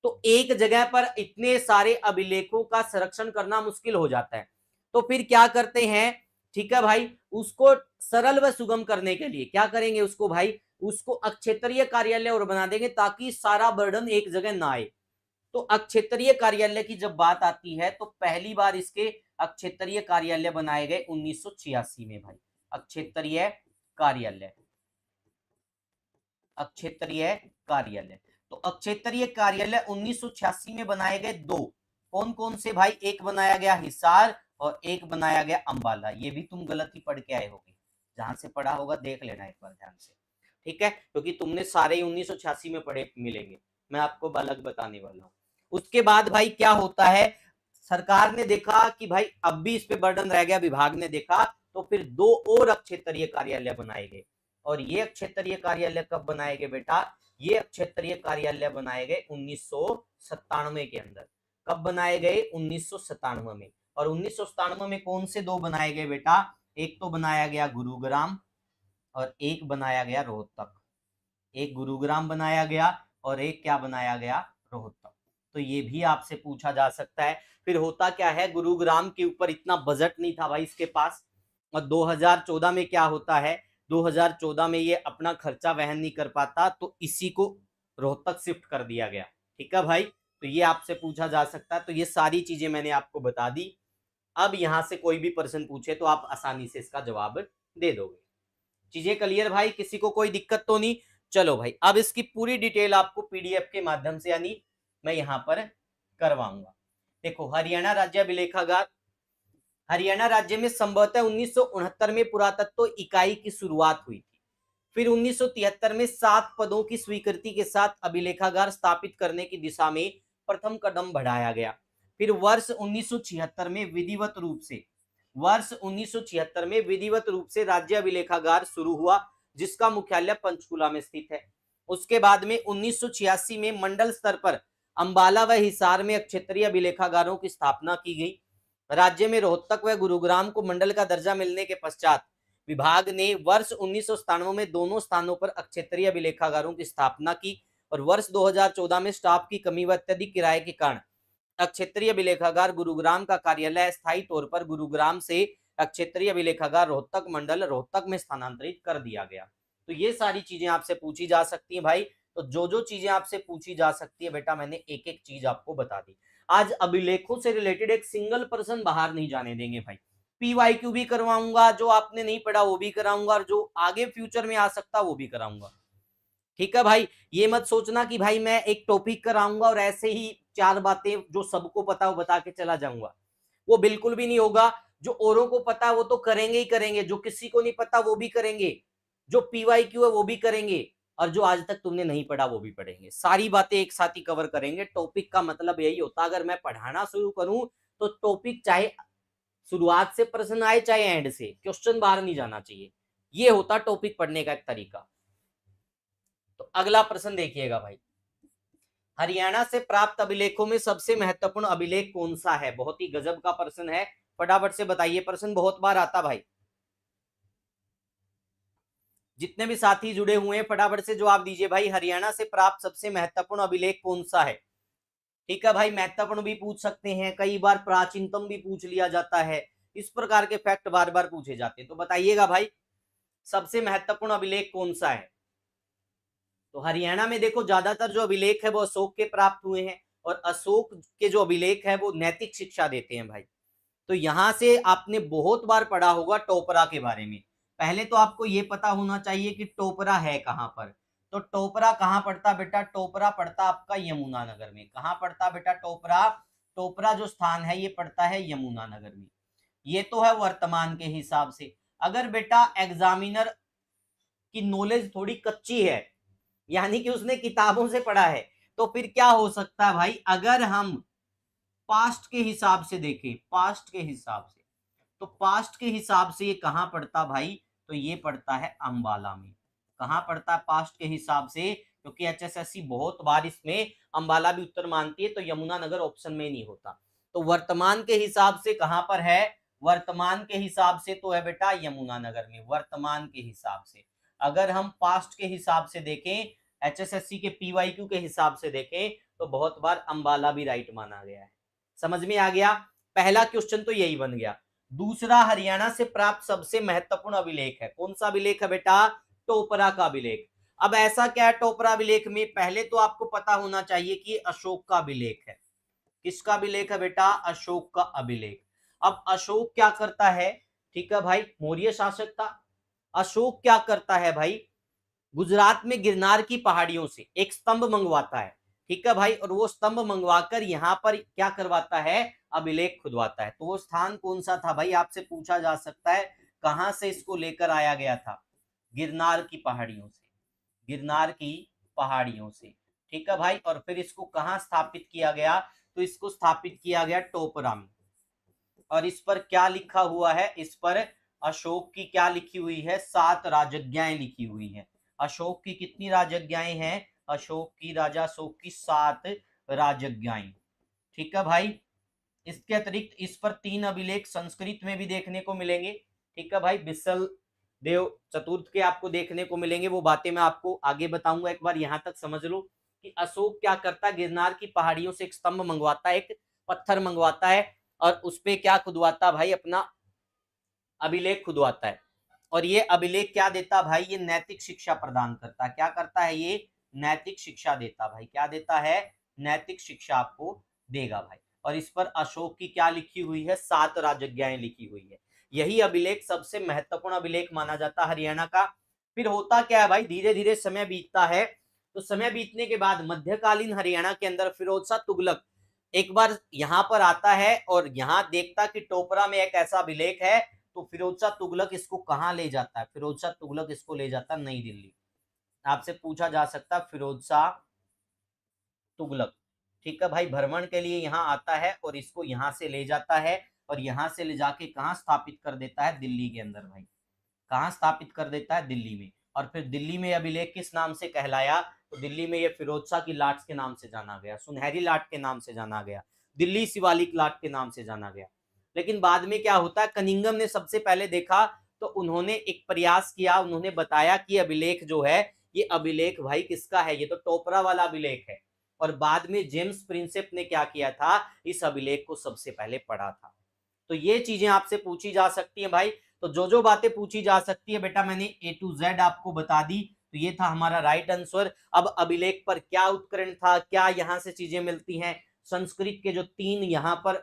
तो एक जगह पर इतने सारे अभिलेखों का संरक्षण करना मुश्किल हो जाता है। तो फिर क्या करते हैं, ठीक है भाई, उसको सरल व सुगम करने के लिए क्या करेंगे, उसको भाई उसको अक्षेत्रीय कार्यालय और बना देंगे ताकि सारा बर्डन एक जगह ना आए। तो अक्षेत्रीय कार्यालय की जब बात आती है तो पहली बार इसके अक्षेत्रीय कार्यालय बनाए गए 1986 में भाई। अक्षेत्रीय कार्यालय, अक्षेत्रीय कार्यालय, तो अक्षेत्रीय कार्यालय 1986 में बनाए गए दो। कौन कौन से भाई, एक बनाया गया हिसार और एक बनाया गया अंबाला। ये भी तुम गलत ही पढ़ के आए होगे, जहां से पढ़ा होगा देख लेना एक बार ध्यान से। ठीक है, क्योंकि तुमने सारे 1986 में पढ़े मिलेंगे, मैं आपको अलग बताने वाला हूँ। उसके बाद भाई क्या होता है, सरकार ने देखा कि भाई अब भी इस पे बर्डन रह गया, विभाग ने देखा, तो फिर 2 और अक्षेत्रीय कार्यालय बनाए गए। और ये क्षेत्रीय कार्यालय कब बनाए गए बेटा, ये क्षेत्रीय कार्यालय बनाए गए 1997 के अंदर। कब बनाए गए? 1997 में। और 1997 में कौन से दो बनाए गए बेटा? एक तो बनाया गया गुरुग्राम और एक बनाया गया रोहतक। एक गुरुग्राम बनाया गया और एक क्या बनाया गया? रोहतक। तो ये भी आपसे पूछा जा सकता है। फिर होता क्या है, गुरुग्राम के ऊपर इतना बजट नहीं था भाई इसके पास, और 2014 में क्या होता है, 2014 में ये अपना खर्चा वहन नहीं कर पाता, तो इसी को रोहतक शिफ्ट कर दिया गया। ठीक है भाई, तो ये आपसे पूछा जा सकता है। तो ये सारी चीजें मैंने आपको बता दी। अब यहां से कोई भी प्रश्न पूछे तो आप आसानी से इसका जवाब दे दोगे। चीजें क्लियर भाई? किसी को कोई दिक्कत तो नहीं? चलो भाई, अब इसकी पूरी डिटेल आपको पीडीएफ के माध्यम से यानी मैं यहां पर करवाऊंगा। देखो, हरियाणा राज्य अभिलेखागार, हरियाणा राज्य में संभवतः 1969 में पुरातत्व इकाई की शुरुआत हुई थी। फिर 1973 में 7 पदों की स्वीकृति के साथ अभिलेखागार स्थापित करने की दिशा में प्रथम कदम बढ़ाया गया। फिर वर्ष 1976 में विधिवत रूप से राज्य अभिलेखागार शुरू हुआ, जिसका मुख्यालय पंचकुला में स्थित है। उसके बाद में 1986 में मंडल स्तर पर अंबाला व हिसार में क्षेत्रीय अभिलेखागारों की स्थापना की गई। राज्य में रोहतक व गुरुग्राम को मंडल का दर्जा मिलने के पश्चात विभाग ने वर्ष 1997 में दोनों स्थानों पर क्षेत्रीय अभिलेखागारों की स्थापना की, और वर्ष 2014 में स्टाफ की कमी व अत्यधिक किराए के कारण क्षेत्रीय अभिलेखागार गुरुग्राम का कार्यालय स्थायी तौर पर गुरुग्राम से क्षेत्रीय अभिलेखागार रोहतक मंडल रोहतक में स्थानांतरित कर दिया गया। तो ये सारी चीजें आपसे पूछी जा सकती हैं भाई। तो जो जो चीजें आपसे पूछी जा सकती है बेटा, मैंने एक एक चीज आपको बता दी। आज अभिलेखों से रिलेटेड एक सिंगल पर्सन बाहर नहीं जाने देंगे भाई। पीवाईक्यू भी करवाऊंगा, जो आपने नहीं पढ़ा वो भी कराऊंगा, और जो आगे फ्यूचर में आ सकता वो भी कराऊंगा। ठीक है भाई, ये मत सोचना कि भाई मैं एक टॉपिक कराऊंगा और ऐसे ही 4 बातें जो सबको पता वो बता के चला जाऊंगा। वो बिल्कुल भी नहीं होगा। जो औरों को पता वो तो करेंगे ही करेंगे, जो किसी को नहीं पता वो भी करेंगे, जो पीवाईक्यू है वो भी करेंगे, और जो आज तक तुमने नहीं पढ़ा वो भी पढ़ेंगे। सारी बातें एक साथ ही कवर करेंगे। टॉपिक का मतलब यही होता है, अगर मैं पढ़ाना शुरू करूं तो टॉपिक चाहे शुरुआत से प्रश्न आए चाहे एंड से, क्वेश्चन बाहर नहीं जाना चाहिए। ये होता टॉपिक पढ़ने का एक तरीका। तो अगला प्रश्न देखिएगा भाई, हरियाणा से प्राप्त अभिलेखों में सबसे महत्वपूर्ण अभिलेख कौन सा है? बहुत ही गजब का प्रश्न है, फटाफट से बताइए। प्रश्न बहुत बार आता भाई, जितने भी साथी जुड़े हुए हैं फटाफट से जवाब दीजिए भाई। हरियाणा से प्राप्त सबसे महत्वपूर्ण अभिलेख कौन सा है? ठीक है भाई, महत्वपूर्ण भी पूछ सकते हैं, कई बार प्राचीनतम भी पूछ लिया जाता है। इस प्रकार के फैक्ट बार बार पूछे जाते हैं। तो बताइएगा भाई, सबसे महत्वपूर्ण अभिलेख कौन सा है? तो हरियाणा में देखो, ज्यादातर जो अभिलेख है वो अशोक के प्राप्त हुए हैं, और अशोक के जो अभिलेख है वो नैतिक शिक्षा देते हैं भाई। तो यहां से आपने बहुत बार पढ़ा होगा टोपरा के बारे में। पहले तो आपको ये पता होना चाहिए कि टोपरा है कहां पर। तो टोपरा कहां पड़ता बेटा? टोपरा पड़ता आपका यमुनानगर में। कहां पड़ता बेटा टोपरा? टोपरा जो स्थान है ये पड़ता है यमुनानगर में। ये तो है वर्तमान के हिसाब से। अगर बेटा एग्जामिनर की नॉलेज थोड़ी कच्ची है, यानी कि उसने किताबों से पढ़ा है, तो फिर क्या हो सकता है भाई, अगर हम पास्ट के हिसाब से देखें, पास्ट के हिसाब से, तो पास्ट के हिसाब से ये कहां पड़ता भाई? तो ये पड़ता है अंबाला में। कहां पड़ता है पास्ट के हिसाब से? क्योंकि एचएसएससी बहुत बार इसमें अंबाला भी उत्तर मानती है, तो यमुनानगर ऑप्शन में नहीं होता। तो वर्तमान के हिसाब से कहां पर है? वर्तमान के हिसाब से तो है बेटा यमुनानगर में, वर्तमान के हिसाब से। अगर हम पास्ट के हिसाब से देखें, एचएसएससी के पीवाईक्यू के हिसाब से देखें, तो बहुत बार अंबाला भी राइट माना गया है। समझ में आ गया? पहला क्वेश्चन तो यही बन गया। दूसरा, हरियाणा से प्राप्त सबसे महत्वपूर्ण अभिलेख है, कौन सा अभिलेख है बेटा? टोपरा का अभिलेख। अब ऐसा क्या है टोपरा अभिलेख में? पहले तो आपको पता होना चाहिए कि अशोक का अभिलेख है। किसका अभिलेख है बेटा? अशोक का अभिलेख। अब अशोक क्या करता है? ठीक है भाई, मौर्य शासक था। अशोक क्या करता है भाई? गुजरात में गिरनार की पहाड़ियों से एक स्तंभ मंगवाता है। ठीक है भाई, और वो स्तंभ मंगवाकर यहां पर क्या करवाता है? अभिलेख खुदवाता है। तो वो स्थान कौन सा था भाई? आपसे पूछा जा सकता है। कहां से इसको लेकर आया गया था? गिरनार की पहाड़ियों से, गिरनार की पहाड़ियों से। ठीक है भाई, और फिर इसको कहां स्थापित किया गया? तो इसको स्थापित किया गया टोपरा में। और इस पर क्या लिखा हुआ है? इस पर अशोक की क्या लिखी हुई है? 7 राजज्ञाएं लिखी हुई है। अशोक की कितनी राजज्ञाएं हैं? अशोक की, राजा अशोक की 7 राजज्ञाएं। ठीक है भाई। इसके अतिरिक्त इस पर 3 अभिलेख संस्कृत में भी देखने को मिलेंगे। ठीक है भाई, बिसल देव चतुर्थ के आपको देखने को मिलेंगे, वो बातें मैं आपको आगे बताऊंगा। एक बार यहां तक समझ लो कि अशोक क्या करता है, गिरनार की पहाड़ियों से एक स्तंभ मंगवाता है, एक पत्थर मंगवाता है, और उस पे क्या खुदवाता भाई, अपना अभिलेख खुदवाता है। और ये अभिलेख क्या देता भाई, ये नैतिक शिक्षा प्रदान करता है। क्या करता है ये, नैतिक शिक्षा देता भाई। क्या देता है, नैतिक शिक्षा आपको देगा भाई। और इस पर अशोक की क्या लिखी हुई है, 7 राजज्ञाएं लिखी हुई है। यही अभिलेख सबसे महत्वपूर्ण अभिलेख माना जाता है हरियाणा का। फिर होता क्या है भाई, धीरे धीरे समय बीतता है, तो समय बीतने के बाद मध्यकालीन हरियाणा के अंदर फिरोज शाह तुगलक एक बार यहां पर आता है और यहां देखता कि टोपरा में एक ऐसा अभिलेख है, तो फिरोज शाह तुगलक इसको कहां ले जाता है, फिरोज शाह तुगलक इसको ले जाता है नई दिल्ली। आपसे पूछा जा सकता है फिरोज शाह तुगलक, ठीक है भाई, भ्रमण के लिए यहाँ आता है और इसको यहाँ से ले जाता है, और यहाँ से ले जाके कहाँ स्थापित कर देता है, दिल्ली के अंदर भाई। कहाँ स्थापित कर देता है, दिल्ली में। और फिर दिल्ली में अभिलेख किस नाम से कहलाया, तो दिल्ली में ये फिरोज शाह की लाट के नाम से जाना गया, सुनहरी लाट के नाम से जाना गया, दिल्ली शिवालिक लाट के नाम से जाना गया। लेकिन बाद में क्या होता है, कनिंगम ने सबसे पहले देखा, तो उन्होंने एक प्रयास किया, उन्होंने बताया कि अभिलेख जो है, ये अभिलेख भाई किसका है, ये तो टोपरा वाला अभिलेख है। और बाद में जेम्स प्रिंसेप ने क्या किया था, इस अभिलेख को सबसे पहले पढ़ा था। तो ये चीजें आपसे पूछी जा सकती है भाई। तो जो जो बातें पूछी जा सकती है बेटा, मैंने A to Z आपको बता दी। तो ये था हमारा राइट आंसर। अब अभिलेख पर क्या उत्करण था, क्या यहाँ से चीजें मिलती हैं, संस्कृत के जो 3 यहाँ पर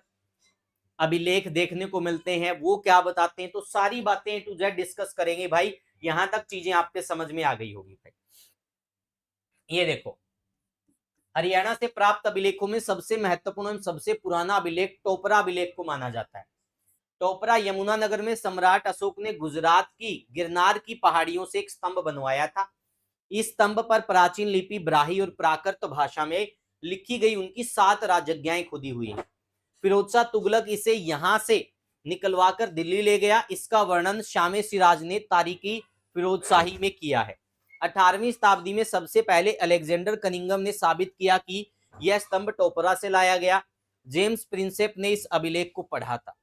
अभिलेख देखने को मिलते हैं वो क्या बताते हैं, तो सारी बातें A to Z डिस्कस करेंगे भाई। यहां तक चीजें आपके समझ में आ गई होगी भाई। ये देखो, हरियाणा से प्राप्त अभिलेखों में सबसे महत्वपूर्ण और सबसे पुराना अभिलेख टोपरा अभिलेख को माना जाता है। टोपरा यमुनानगर में सम्राट अशोक ने गुजरात की गिरनार की पहाड़ियों से एक स्तंभ बनवाया था। इस स्तंभ पर प्राचीन लिपि ब्राही और प्राकृत भाषा में लिखी गई उनकी 7 राजज्ञाएं खुदी हुई हैं। फिरोज शाह तुगलक इसे यहां से निकलवाकर दिल्ली ले गया। इसका वर्णन शामे सिराज ने तारीखी फिरोजशाही में किया है। 18वीं शताब्दी में सबसे पहले अलेक्जेंडर कनिंगम ने साबित किया कि यह स्तंभ टोपरा से लाया गया। जेम्स प्रिंसेप ने इस अभिलेख को पढ़ा था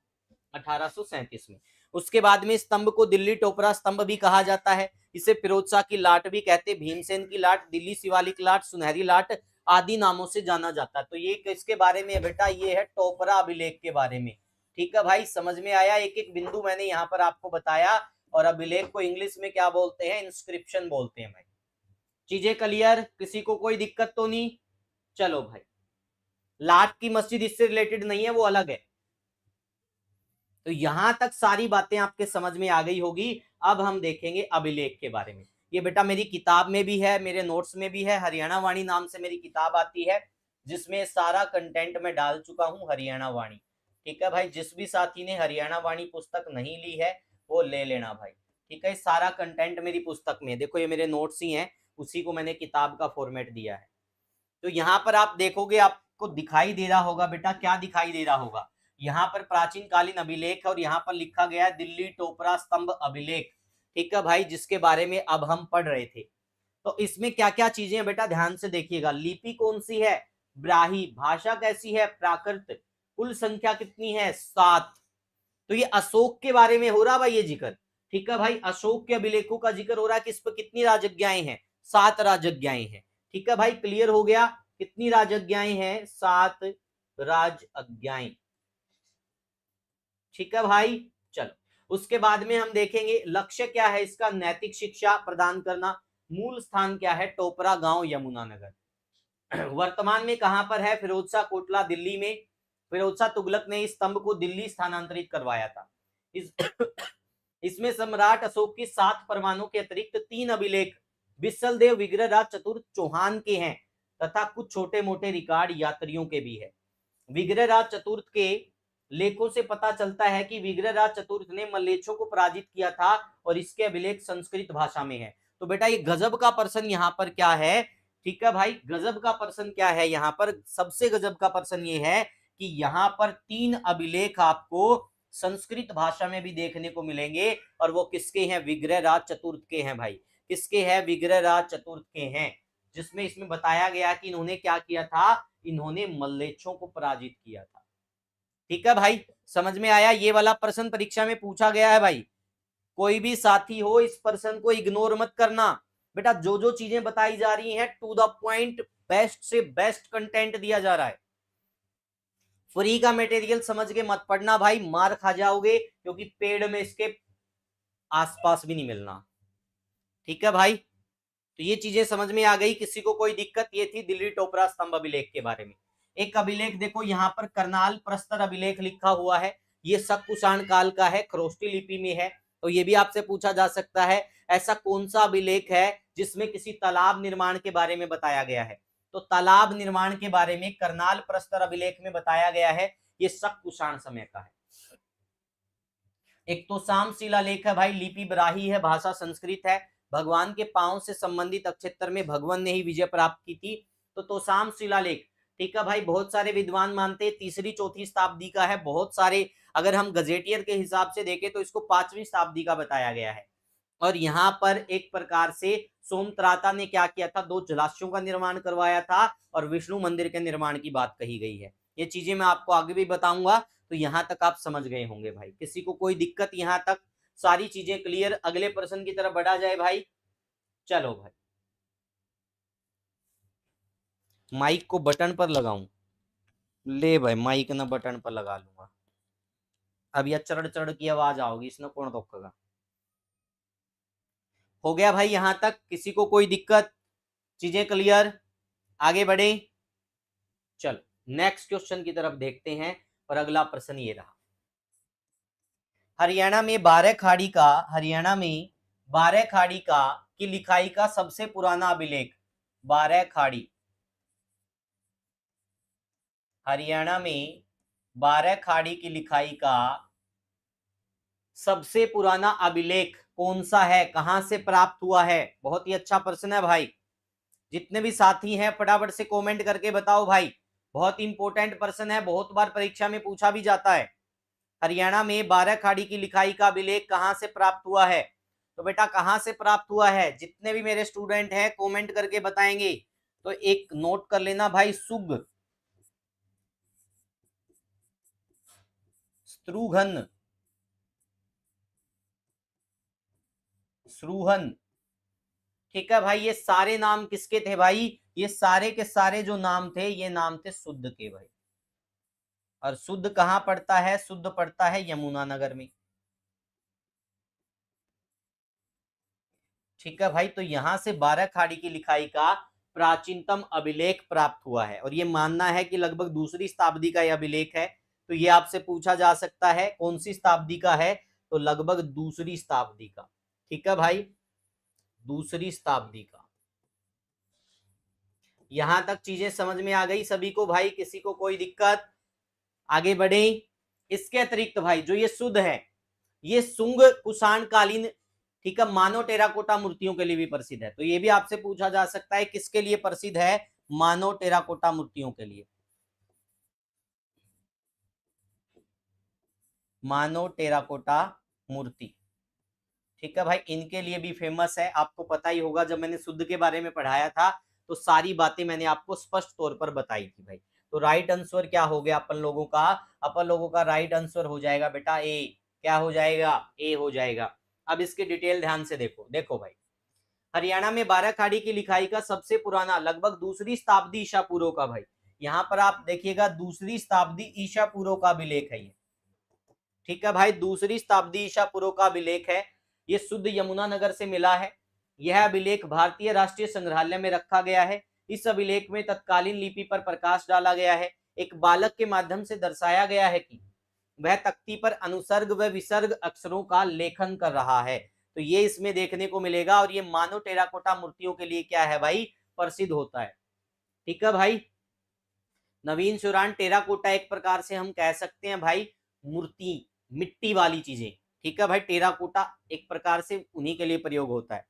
1837 में। उसके बाद में स्तंभ को दिल्ली टोपरा स्तंभ भी कहा जाता है। इसे फिरोज शाह की लाट भी कहते, भीमसेन की लाट, दिल्ली शिवालिक लाट, सुनहरी लाट आदि नामों से जाना जाता है। तो ये किसके बारे में है बेटा, ये है टोपरा अभिलेख के बारे में। ठीक है भाई, समझ में आया, एक एक बिंदु मैंने यहाँ पर आपको बताया। और अभिलेख को इंग्लिश में क्या बोलते हैं, इंस्क्रिप्शन बोलते हैं भाई। चीजें क्लियर, किसी को कोई दिक्कत तो नहीं। चलो भाई, लाट की मस्जिद इससे रिलेटेड नहीं है, वो अलग है। तो यहां तक सारी बातें आपके समझ में आ गई होगी। अब हम देखेंगे अभिलेख के बारे में। ये बेटा मेरी किताब में भी है, मेरे नोट्स में भी है, हरियाणा वाणी नाम से मेरी किताब आती है, जिसमें सारा कंटेंट मैं डाल चुका हूं, हरियाणा वाणी। ठीक है भाई, जिस भी साथी ने हरियाणा वाणी पुस्तक नहीं ली है वो ले लेना भाई। ठीक है, सारा कंटेंट मेरी पुस्तक में, देखो ये मेरे नोट्स ही हैं, उसी को मैंने किताब का फॉर्मेट दिया है। तो यहाँ पर आप देखोगे, आपको दिखाई दे रहा होगा बेटा, क्या दिखाई दे रहा होगा, यहाँ पर प्राचीन कालीन अभिलेख है और यहाँ पर लिखा गया है दिल्ली टोपरा स्तंभ अभिलेख। ठीक है भाई, जिसके बारे में अब हम पढ़ रहे थे। तो इसमें क्या क्या चीजें हैं बेटा, ध्यान से देखिएगा। लिपि कौन सी है, ब्राही। भाषा कैसी है, प्राकृत। कुल संख्या कितनी है, 7। तो ये अशोक के बारे में हो रहा भाई ये जिक्र। ठीक है भाई, अशोक के अभिलेखों का जिक्र हो रहा है कि इस पर कितनी राजज्ञाएं हैं, 7 राजज्ञाएं हैं। ठीक है भाई, क्लियर हो गया, कितनी राजज्ञाएं हैं, 7 राजज्ञाएं। ठीक है भाई, चलो उसके बाद में हम देखेंगे लक्ष्य क्या है इसका, नैतिक शिक्षा प्रदान करना। मूल स्थान क्या है, टोपरा गांव यमुनानगर। वर्तमान में कहां पर है, फिरोज शाह कोटला दिल्ली में। फिरोज शाह तुगलक ने इस स्तंभ को दिल्ली स्थानांतरित करवाया था। इसमें सम्राट अशोक की 7 परमाणु के अतिरिक्त 3 अभिलेख बिसलदेव विग्रहराज चतुर्थ चौहान के हैं, तथा कुछ छोटे मोटे रिकॉर्ड यात्रियों के भी है। विग्रहराज चतुर्थ के लेखों से पता चलता है कि विग्रहराज चतुर्थ ने मल्लेच्छों को पराजित किया था और इसके अभिलेख संस्कृत भाषा में है। तो बेटा ये गजब का पर्सन यहाँ पर क्या है, ठीक है भाई, गजब का पर्सन क्या है यहाँ पर, सबसे गजब का पर्सन ये है कि यहाँ पर 3 अभिलेख आपको संस्कृत भाषा में भी देखने को मिलेंगे, और वो किसके हैं, विग्रहराज चतुर्थ के हैं भाई। किसके हैं, विग्रहराज चतुर्थ के हैं। जिसमें इसमें बताया गया कि इन्होंने क्या किया था, इन्होंने मल्लेच्छों को पराजित किया था। ठीक है भाई, समझ में आया? ये वाला प्रश्न परीक्षा में पूछा गया है भाई। कोई भी साथी हो, इस प्रश्न को इग्नोर मत करना बेटा। जो जो चीजें बताई जा रही हैं टू द पॉइंट, बेस्ट से बेस्ट कंटेंट दिया जा रहा है। फ्री का मटेरियल समझ के मत पढ़ना भाई, मार खा जाओगे, क्योंकि पेड़ में इसके आसपास भी नहीं मिलना। ठीक है भाई, तो ये चीजें समझ में आ गई। किसी को कोई दिक्कत? ये थी दिल्ली टोपरा स्तंभ अभिलेख के बारे में। एक अभिलेख देखो यहाँ पर करनाल प्रस्तर अभिलेख लिखा हुआ है, ये शक-कुषाण काल का है, खरोष्टी लिपि में है। तो ये भी आपसे पूछा जा सकता है, ऐसा कौन सा अभिलेख है जिसमें किसी तालाब निर्माण के बारे में बताया गया है? तो तालाब निर्माण के बारे में करनाल प्रस्तर अभिलेख में बताया गया है, ये शक-कुषाण समय का है। एक तो साम शिलालेख है भाई, लिपि बराही है, भाषा संस्कृत है, भगवान के पांव से संबंधित अक्षेत्र में भगवान ने ही विजय प्राप्त की थी। तो तोसाम शिलालेख, ठीक है भाई, बहुत सारे विद्वान मानते हैं तीसरी चौथी शताब्दी का है, बहुत सारे अगर हम गजेटियर के हिसाब से देखें तो इसको 5वीं शताब्दी का बताया गया है। और यहाँ पर एक प्रकार से सोमत्राता ने क्या किया था, 2 जलाशयों का निर्माण करवाया था और विष्णु मंदिर के निर्माण की बात कही गई है। ये चीजें मैं आपको आगे भी बताऊंगा, तो यहाँ तक आप समझ गए होंगे भाई। किसी को कोई दिक्कत? यहाँ तक सारी चीजें क्लियर? अगले प्रश्न की तरफ बढ़ा जाए भाई। चलो भाई, माइक को बटन पर लगाऊं? ले भाई, माइक ना बटन पर लगा लूंगा। अब यह चढ़ चढ़ की आवाज आओगी, इसने कौन रोकेगा? हो गया भाई यहां तक? किसी को कोई दिक्कत? चीजें क्लियर? आगे बढ़े। चलो नेक्स्ट क्वेश्चन की तरफ देखते हैं। और अगला प्रश्न ये रहा, हरियाणा में 12 खाड़ी का, हरियाणा में 12 खाड़ी का की लिखाई का सबसे पुराना अभिलेख, 12 खाड़ी, हरियाणा में 12 खाड़ी की लिखाई का सबसे पुराना अभिलेख कौन सा है, कहां से प्राप्त हुआ है? बहुत ही अच्छा प्रश्न है भाई। जितने भी साथी हैं फटाफट से कमेंट करके बताओ भाई, बहुत इंपॉर्टेंट प्रश्न है, बहुत बार परीक्षा में पूछा भी जाता है। हरियाणा में 12 खाड़ी की लिखाई का अभिलेख कहां से प्राप्त हुआ है? तो बेटा कहां से प्राप्त हुआ है, जितने भी मेरे स्टूडेंट हैं कमेंट करके बताएंगे। तो एक नोट कर लेना भाई, सुग स्त्रुघन श्रुहन। ठीक है भाई, ये सारे नाम किसके थे भाई? ये सारे के सारे जो नाम थे, ये नाम थे शुद्ध के भाई। और शुद्ध कहां पड़ता है? शुद्ध पड़ता है यमुनानगर में। ठीक है भाई, तो यहां से 12 खाड़ी की लिखाई का प्राचीनतम अभिलेख प्राप्त हुआ है, और ये मानना है कि लगभग दूसरी शताब्दी का यह अभिलेख है। तो ये आपसे पूछा जा सकता है कौन सी शताब्दी का है, तो लगभग दूसरी शताब्दी का। ठीक है भाई, दूसरी शताब्दी का। यहां तक चीजें समझ में आ गई सभी को भाई? किसी को कोई दिक्कत? आगे बढ़े। इसके अतिरिक्त भाई जो ये शुद्ध है, ये सुंग कुषाण कालीन, ठीक है, मानव टेराकोटा मूर्तियों के लिए भी प्रसिद्ध है। तो ये भी आपसे पूछा जा सकता है किसके लिए प्रसिद्ध है? मानव टेराकोटा मूर्तियों के लिए। मानव टेराकोटा मूर्ति, ठीक है भाई, इनके लिए भी फेमस है। आपको पता ही होगा, जब मैंने शुद्ध के बारे में पढ़ाया था तो सारी बातें मैंने आपको स्पष्ट तौर पर बताई थी भाई। तो राइट आंसर क्या हो गया अपन लोगों का? अपन लोगों का राइट आंसर हो जाएगा बेटा ए। क्या हो जाएगा? ए हो जाएगा। अब इसकी डिटेल ध्यान से देखो। देखो भाई, हरियाणा में 12 खाड़ी की लिखाई का सबसे पुराना, लगभग दूसरी शताब्दी ईसा पूर्व का भाई, यहाँ पर आप देखिएगा दूसरी शताब्दी ईसा पूर्व का अभिलेख है ये। ठीक है भाई, दूसरी शताब्दी ईसा पूर्व का अभिलेख है। ये शुद्ध यमुनानगर से मिला है। यह अभिलेख भारतीय राष्ट्रीय संग्रहालय में रखा गया है। इस अभिलेख में तत्कालीन लिपि पर प्रकाश डाला गया है। एक बालक के माध्यम से दर्शाया गया है कि वह तख्ती पर अनुसर्ग व विसर्ग अक्षरों का लेखन कर रहा है। तो ये इसमें देखने को मिलेगा। और ये मानव टेराकोटा मूर्तियों के लिए क्या है भाई? प्रसिद्ध होता है। ठीक है भाई, नवीन सुरान टेराकोटा एक प्रकार से हम कह सकते हैं भाई मूर्ति, मिट्टी वाली चीजें। ठीक है भाई, टेराकोटा एक प्रकार से उन्हीं के लिए प्रयोग होता है।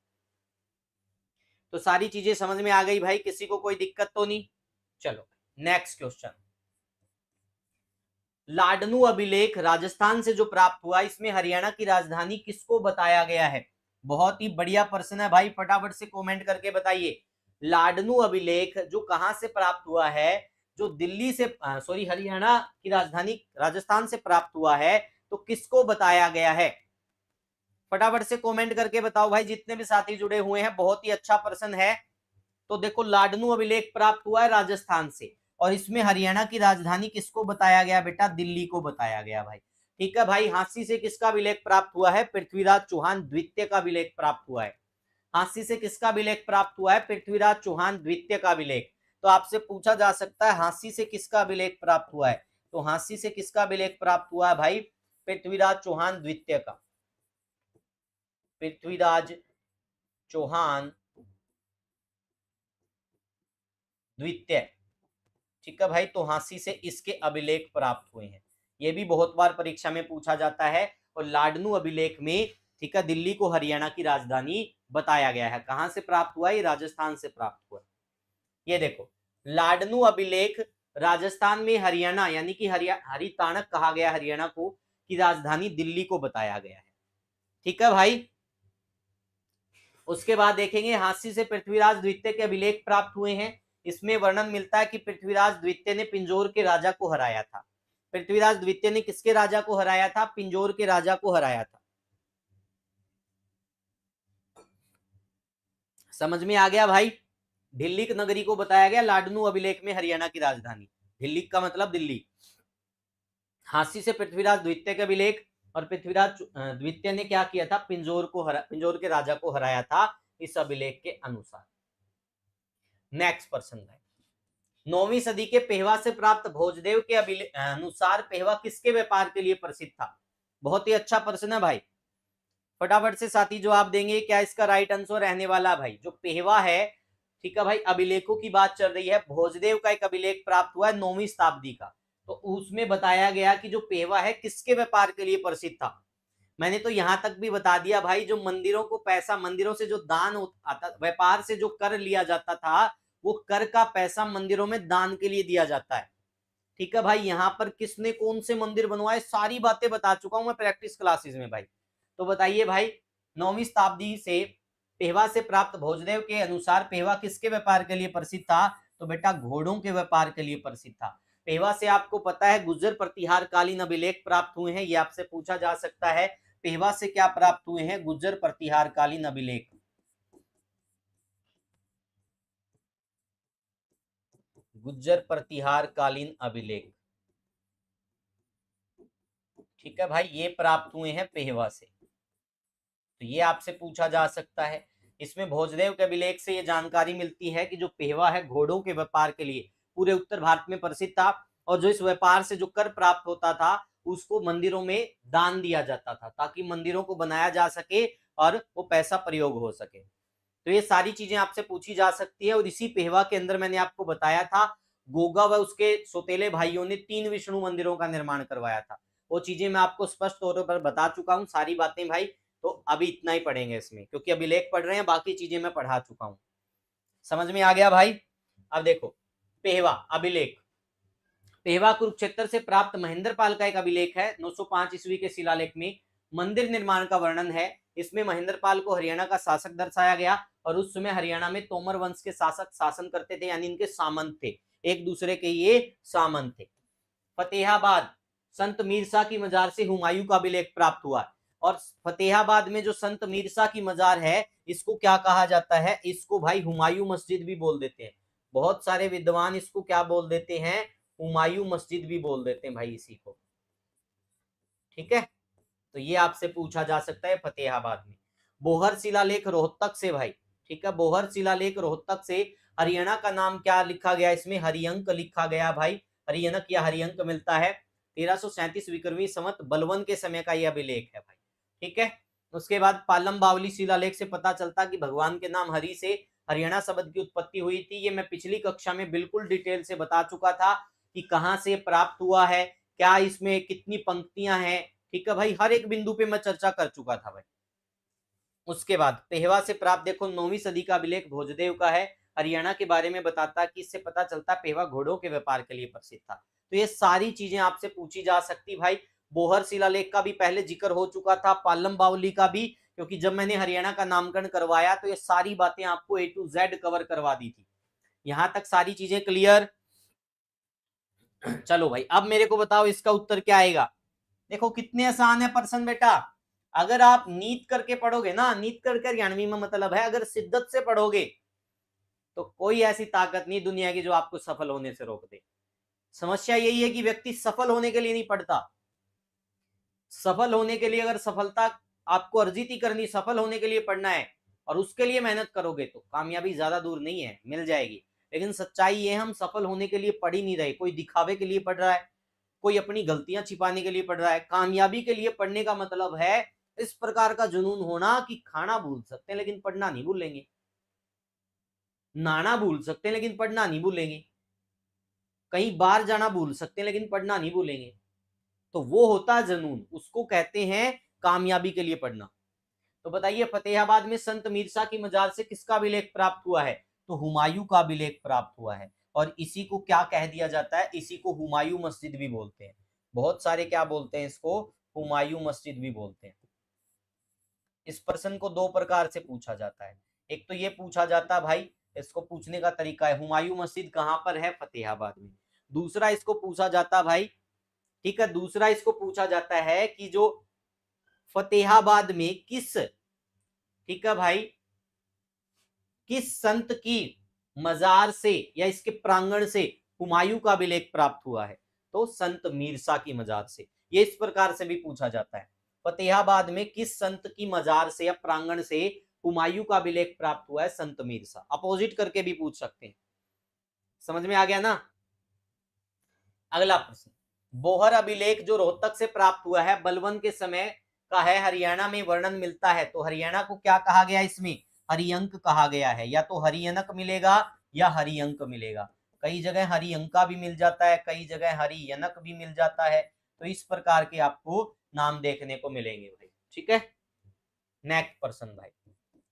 तो सारी चीजें समझ में आ गई भाई, किसी को कोई दिक्कत तो नहीं? चलो नेक्स्ट क्वेश्चन, लाडनू अभिलेख राजस्थान से जो प्राप्त हुआ, इसमें हरियाणा की राजधानी किसको बताया गया है? बहुत ही बढ़िया प्रश्न है भाई, फटाफट से कमेंट करके बताइए। लाडनू अभिलेख जो कहां से प्राप्त हुआ है, जो दिल्ली से सॉरी हरियाणा की राजधानी राजस्थान से प्राप्त हुआ है, तो किसको बताया गया है? फटाफट से कमेंट करके बताओ भाई, जितने भी साथी जुड़े हुए हैं। बहुत ही अच्छा प्रश्न है। तो देखो, लाडनू अभिलेख प्राप्त हुआ है राजस्थान से, और इसमें हरियाणा की राजधानी किसको बताया गया बेटा? दिल्ली को बताया गया भाई। ठीक है भाई, हांसी से किसका अभिलेख प्राप्त हुआ है? पृथ्वीराज चौहान द्वितीय का अभिलेख प्राप्त हुआ है। हांसी से किसका अभिलेख प्राप्त हुआ है? पृथ्वीराज चौहान द्वितीय का अभिलेख। तो आपसे पूछा जा सकता है हांसी से किसका अभिलेख प्राप्त हुआ है? तो हांसी से किसका अभिलेख प्राप्त हुआ है भाई? पृथ्वीराज चौहान द्वितीय का। पृथ्वीराज चौहान द्वितीय। ठीक है भाई, तो हांसी से इसके अभिलेख प्राप्त हुए हैं। ये भी बहुत बार परीक्षा में पूछा जाता है। और लाडनू अभिलेख में, ठीक है, दिल्ली को हरियाणा की राजधानी बताया गया है। कहां से प्राप्त हुआ? ये राजस्थान से प्राप्त हुआ। ये देखो, लाडनू अभिलेख राजस्थान में हरियाणा यानी कि हरिताणक कहा गया हरियाणा को, की राजधानी दिल्ली को बताया गया है। ठीक है भाई, उसके बाद देखेंगे हांसी से पृथ्वीराज द्वितीय के अभिलेख प्राप्त हुए हैं। इसमें वर्णन मिलता है कि पृथ्वीराज द्वितीय ने पिंजौर के राजा को हराया था। पृथ्वीराज द्वितीय ने किसके राजा को हराया था? पिंजौर के राजा को हराया था। समझ में आ गया भाई? ढिल्लिक नगरी को बताया गया लाडनू अभिलेख में हरियाणा की राजधानी। ढिल्लिक का मतलब दिल्ली। हांसी से पृथ्वीराज द्वितीय के अभिलेख, और पृथ्वीराज द्वितीय ने क्या किया था? पिंजौर के राजा को हराया था इस अभिलेख के अनुसार। नेक्स्ट प्रश्न है, 9वीं सदी के पेहवा से प्राप्त भोजदेव के अनुसार पेहवा किसके व्यापार के लिए प्रसिद्ध था? बहुत ही अच्छा प्रश्न है भाई। फटाफट से साथी जवाब देंगे। क्या इसका राइट आंसर रहने वाला भाई? जो पेहवा है, ठीक है भाई, अभिलेखों की बात चल रही है। भोजदेव का एक अभिलेख प्राप्त हुआ है 9वीं शताब्दी का, तो उसमें बताया गया कि जो पेहवा है किसके व्यापार के लिए प्रसिद्ध था। मैंने तो यहां तक भी बता दिया भाई, जो मंदिरों को पैसा, मंदिरों से जो दान आता, व्यापार से जो कर लिया जाता था, वो कर का पैसा मंदिरों में दान के लिए दिया जाता है। ठीक है भाई, यहाँ पर किसने कौन से मंदिर बनवाए, सारी बातें बता चुका हूं मैं प्रैक्टिस क्लासेस में भाई। तो बताइए भाई, 9वीं शताब्दी से पेहवा से प्राप्त भोजदेव के अनुसार पेहवा किसके व्यापार के लिए प्रसिद्ध था? तो बेटा घोड़ों के व्यापार के लिए प्रसिद्ध था। पेहवा से आपको पता है गुर्जर प्रतिहार कालीन अभिलेख प्राप्त हुए हैं, ये आपसे पूछा जा सकता है। पेहवा से क्या प्राप्त हुए हैं? गुर्जर प्रतिहार कालीन अभिलेख। गुर्जर प्रतिहार कालीन अभिलेख, ठीक है भाई, ये प्राप्त हुए हैं पेहवा से। तो ये आपसे पूछा जा सकता है। इसमें भोजदेव के अभिलेख से ये जानकारी मिलती है कि जो पेहवा है घोड़ों के व्यापार के लिए पूरे उत्तर भारत में प्रसिद्ध था, और जो इस व्यापार से जो कर प्राप्त होता था उसको मंदिरों में दान दिया जाता था, ताकि मंदिरों को बनाया जा सके और वो पैसा प्रयोग हो सके। तो ये सारी चीजें आपसे पूछी जा सकती है। और इसी पेहवा के अंदर मैंने आपको बताया था, गोगा व उसके सौतेले भाइयों ने 3 विष्णु मंदिरों का निर्माण करवाया था। वो चीजें मैं आपको स्पष्ट तौर पर बता चुका हूँ सारी बातें भाई। तो अभी इतना ही पढ़ेंगे इसमें, क्योंकि अभी लेख पढ़ रहे हैं, बाकी चीजें मैं पढ़ा चुका हूँ। समझ में आ गया भाई? अब देखो, पेहवा अभिलेख। पेहवा कुरुक्षेत्र से प्राप्त महेंद्रपाल का एक अभिलेख है। 905 ईस्वी के शिलालेख में मंदिर निर्माण का वर्णन है। इसमें महेंद्रपाल को हरियाणा का शासक दर्शाया गया, और उस समय हरियाणा में तोमर वंश के शासक शासन करते थे, यानी इनके सामंत थे, एक दूसरे के ये सामंत थे। फतेहाबाद संत मीरसा की मजार से हुमायूं का अभिलेख प्राप्त हुआ, और फतेहाबाद में जो संत मीरसा की मजार है, इसको क्या कहा जाता है? इसको भाई हुमायूं मस्जिद भी बोल देते हैं। बहुत सारे विद्वान इसको क्या बोल देते हैं? हुमायूं मस्जिद भी बोल देते हैं भाई इसी को। ठीक है, तो ये आपसे पूछा जा सकता है फतेहाबाद में। बोहर शिलालेख रोहतक से भाई, ठीक है, बोहर शिलालेख रोहतक से हरियाणा का नाम क्या लिखा गया? इसमें हरियंक लिखा गया भाई। हरियनक या हरियंक मिलता है। 1337 विक्रमी संवत बलवन के समय का यह अभिलेख है भाई। ठीक है, उसके बाद पालम बावली शिलालेख से पता चलता कि भगवान के नाम हरि से हरियाणा शब्द की उत्पत्ति हुई थी। ये मैं पिछली कक्षा में बिल्कुल डिटेल से बता चुका था कि कहां से प्राप्त हुआ है, क्या इसमें कितनी पंक्तियां हैं। ठीक है भाई, हर एक बिंदु पे मैं चर्चा कर चुका था भाई। उसके बाद पेहवा से प्राप्त देखो 9वीं सदी का अभिलेख भोजदेव का है, हरियाणा के बारे में बताता कि इससे पता चलता पेहवा घोड़ों के व्यापार के लिए प्रसिद्ध था। तो ये सारी चीजें आपसे पूछी जा सकती भाई। बोहर शिलालेख का भी पहले जिक्र हो चुका था, पालम बावली का भी, क्योंकि जब मैंने हरियाणा का नामकरण करवाया तो ये सारी बातें आपको A to Z कवर करवा दी थी। यहां तक सारी चीजें क्लियर? चलो भाई, अब मेरे को बताओ इसका उत्तर क्या आएगा। देखो कितने आसान है प्रश्न बेटा। अगर आप नीट करके पढ़ोगे ना, नीट करके हरियाणवी में मतलब है अगर शिद्दत से पढ़ोगे तो कोई ऐसी ताकत नहीं दुनिया की जो आपको सफल होने से रोक दे। समस्या यही है कि व्यक्ति सफल होने के लिए नहीं पढ़ता। सफल होने के लिए, अगर सफलता आपको अर्जित ही करनी, सफल होने के लिए पढ़ना है और उसके लिए मेहनत करोगे तो कामयाबी ज्यादा दूर नहीं है, मिल जाएगी। लेकिन सच्चाई ये, हम सफल होने के लिए पढ़ ही नहीं रहे। कोई दिखावे के लिए पढ़ रहा है, कोई अपनी गलतियां छिपाने के लिए पढ़ रहा है। कामयाबी के लिए पढ़ने का मतलब है इस प्रकार का जुनून होना कि खाना भूल सकते हैं लेकिन पढ़ना नहीं भूलेंगे, नहाना भूल सकते हैं लेकिन पढ़ना नहीं भूलेंगे, कहीं बाहर जाना भूल सकते हैं लेकिन पढ़ना नहीं भूलेंगे। तो वो होता है जुनून, उसको कहते हैं कामयाबी के लिए पढ़ना। तो बताइए, फतेहाबाद में संत मीरसा की मजार से किसका अभिलेख प्राप्त हुआ है? तो हुमायूं का अभिलेख प्राप्त हुआ है। और इसी को क्या कह दिया जाता है? इसी को हुमायूं मस्जिद भी बोलते हैं। बहुत सारे क्या बोलते हैं इसको? हुमायूं मस्जिद भी बोलते हैं। इस प्रश्न को दो प्रकार से पूछा जाता है। एक तो ये पूछा जाता है भाई, इसको पूछने का तरीका है हुमायूं मस्जिद कहां पर है? फतेहाबाद में। दूसरा इसको पूछा जाता भाई, ठीक है, दूसरा इसको पूछा जाता है कि जो फतेहाबाद में किस, ठीक है भाई, किस संत की मजार से या इसके प्रांगण से हुमायूं का अभिलेख प्राप्त हुआ है? तो संत मीरसा की मजार से। ये इस प्रकार से भी पूछा जाता है, फतेहाबाद में किस संत की मजार से या प्रांगण से हुमायूं का अभिलेख प्राप्त हुआ है? संत मीरसा। अपोजिट करके भी पूछ सकते हैं। समझ में आ गया ना? अगला प्रश्न, बोहर अभिलेख जो रोहतक से प्राप्त हुआ है, बलवन के समय का है, हरियाणा में वर्णन मिलता है। तो हरियाणा को क्या कहा गया? इसमें हरिअंक कहा गया है। या तो हरियनक मिलेगा या हरिअंक मिलेगा। कई जगह हरिअंका भी मिल जाता है, कई जगह हरियनक भी मिल जाता है। तो इस प्रकार के आपको नाम देखने को मिलेंगे भाई, ठीक है। नेक्स्ट प्रश्न भाई,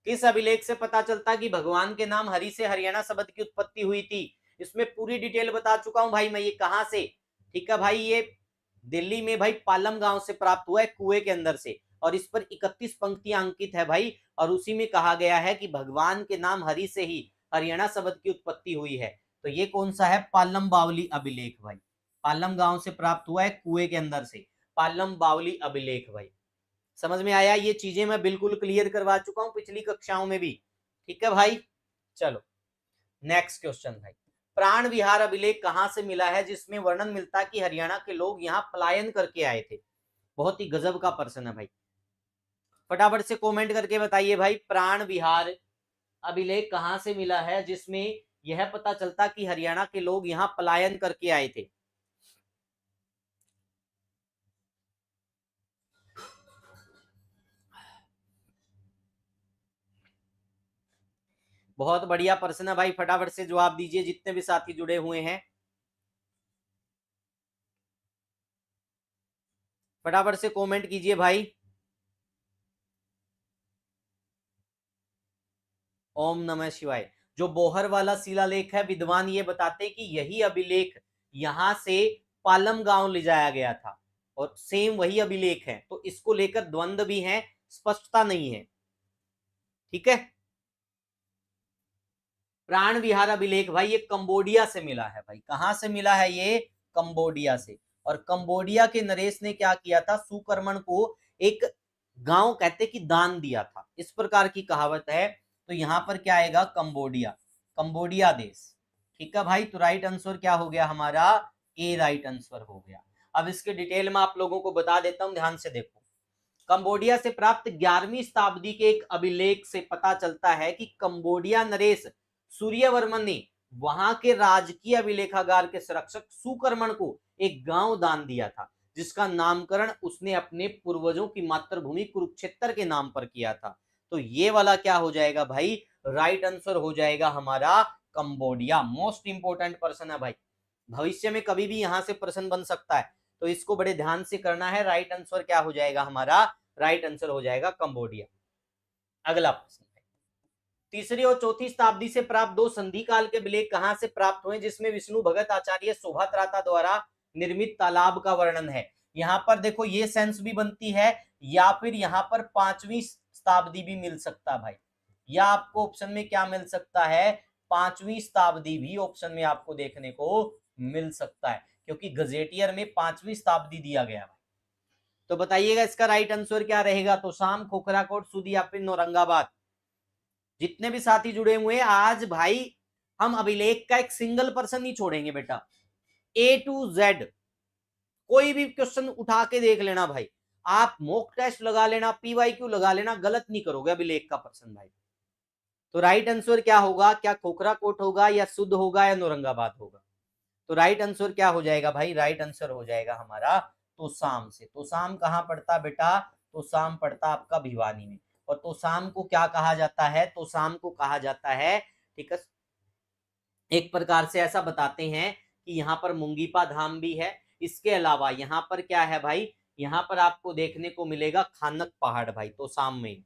किस अभिलेख से पता चलता है कि भगवान के नाम हरि से हरियाणा शब्द की उत्पत्ति हुई थी? इसमें पूरी डिटेल बता चुका हूं भाई मैं, ये कहां से, ठीक है भाई, ये दिल्ली में भाई पालम गांव से प्राप्त हुआ है, कुएं के अंदर से। और इस पर 31 पंक्तियां अंकित है भाई, और उसी में कहा गया है कि भगवान के नाम हरि से ही हरियाणा शब्द की उत्पत्ति हुई है। तो ये कौन सा है? पालम बावली अभिलेख भाई। पालम गांव से प्राप्त हुआ है, कुएं के अंदर से, पालम बावली अभिलेख भाई। समझ में आया? ये चीजें मैं बिल्कुल क्लियर करवा चुका हूं पिछली कक्षाओं में भी, ठीक है भाई। चलो नेक्स्ट क्वेश्चन भाई, प्राण विहार अभिलेख कहां से मिला है जिसमें वर्णन मिलता है कि हरियाणा के लोग यहाँ पलायन करके आए थे? बहुत ही गजब का प्रश्न है भाई, फटाफट से कमेंट करके बताइए भाई, प्राण विहार अभिलेख कहां से मिला है जिसमें यह पता चलता कि हरियाणा के लोग यहाँ पलायन करके आए थे? बहुत बढ़िया प्रश्न है भाई, फटाफट से जवाब दीजिए जितने भी साथी जुड़े हुए हैं, फटाफट से कमेंट कीजिए भाई। ओम नमः शिवाय। जो बोहर वाला शिलालेख है, विद्वान ये बताते कि यही अभिलेख यहां से पालम गांव ले जाया गया था, और सेम वही अभिलेख है। तो इसको लेकर द्वंद्व भी है, स्पष्टता नहीं है, ठीक है। प्राण विहार अभिलेख भाई ये कंबोडिया से मिला है भाई। कहां से मिला है? ये कंबोडिया से। और कंबोडिया के नरेश ने क्या किया था? सुकर्मण को एक गांव कहते कि दान दिया था, इस प्रकार की कहावत है। तो यहां पर क्या आएगा? कंबोडिया, कंबोडिया देश, ठीक है भाई। तो राइट आंसर क्या हो गया हमारा? ए राइट आंसर हो गया। अब इसके डिटेल में आप लोगों को बता देता हूं, ध्यान से देखो। कंबोडिया से प्राप्त 11वीं शताब्दी के एक अभिलेख से पता चलता है कि कंबोडिया नरेश सूर्यवर्मन ने वहां के राजकीय अभिलेखागार के संरक्षक सुकर्मण को एक गांव दान दिया था, जिसका नामकरण उसने अपने पूर्वजों की मातृभूमि कुरुक्षेत्र के नाम पर किया था। तो ये वाला क्या हो जाएगा भाई? राइट आंसर हो जाएगा हमारा कंबोडिया। मोस्ट इंपोर्टेंट प्रश्न है भाई, भविष्य में कभी भी यहां से प्रश्न बन सकता है, तो इसको बड़े ध्यान से करना है। राइट आंसर क्या हो जाएगा हमारा? राइट आंसर हो जाएगा कंबोडिया। अगला प्रश्न, तीसरी और चौथी शताब्दी से प्राप्त दो संधि काल के अभिलेख कहां से प्राप्त हुए जिसमें विष्णु भगत आचार्य शोभा त्राता द्वारा निर्मित तालाब का वर्णन है? यहां पर देखो ये सेंस भी बनती है, या फिर यहां पर 5वीं शताब्दी भी मिल सकता है भाई, या आपको ऑप्शन में क्या मिल सकता है, 5वीं शताब्दी भी ऑप्शन में आपको देखने को मिल सकता है, क्योंकि गजेटियर में 5वीं शताब्दी दिया गया है। तो बताइएगा इसका राइट आंसर क्या रहेगा, तो शाम, खोखराकोट, सूदी या फिर औरंगाबाद। जितने भी साथी जुड़े हुए हैं आज भाई, हम अभिलेख का एक सिंगल पर्सन नहीं छोड़ेंगे बेटा, ए टू जेड कोई भी क्वेश्चन उठा के देख लेना भाई, आप मॉक टेस्ट लगा लेना, पीवाईक्यू लगा लेना, गलत नहीं करोगे अभिलेख का पर्सन भाई। तो राइट आंसर क्या होगा, क्या खोखराकोट होगा या शुद्ध होगा या औरंगाबाद होगा, तो राइट आंसर क्या हो जाएगा भाई, राइट आंसर हो जाएगा हमारा तोशाम से। तोशाम कहां पड़ता बेटा, तोशाम पड़ता आपका भिवानी में। और तोशाम को क्या कहा जाता है, तोशाम को कहा जाता है, ठीक है, एक प्रकार से ऐसा बताते हैं कि यहाँ पर मुंगीपा धाम भी है, इसके अलावा यहाँ पर क्या है भाई, यहाँ पर आपको देखने को मिलेगा खानक पहाड़ भाई, तोशाम में,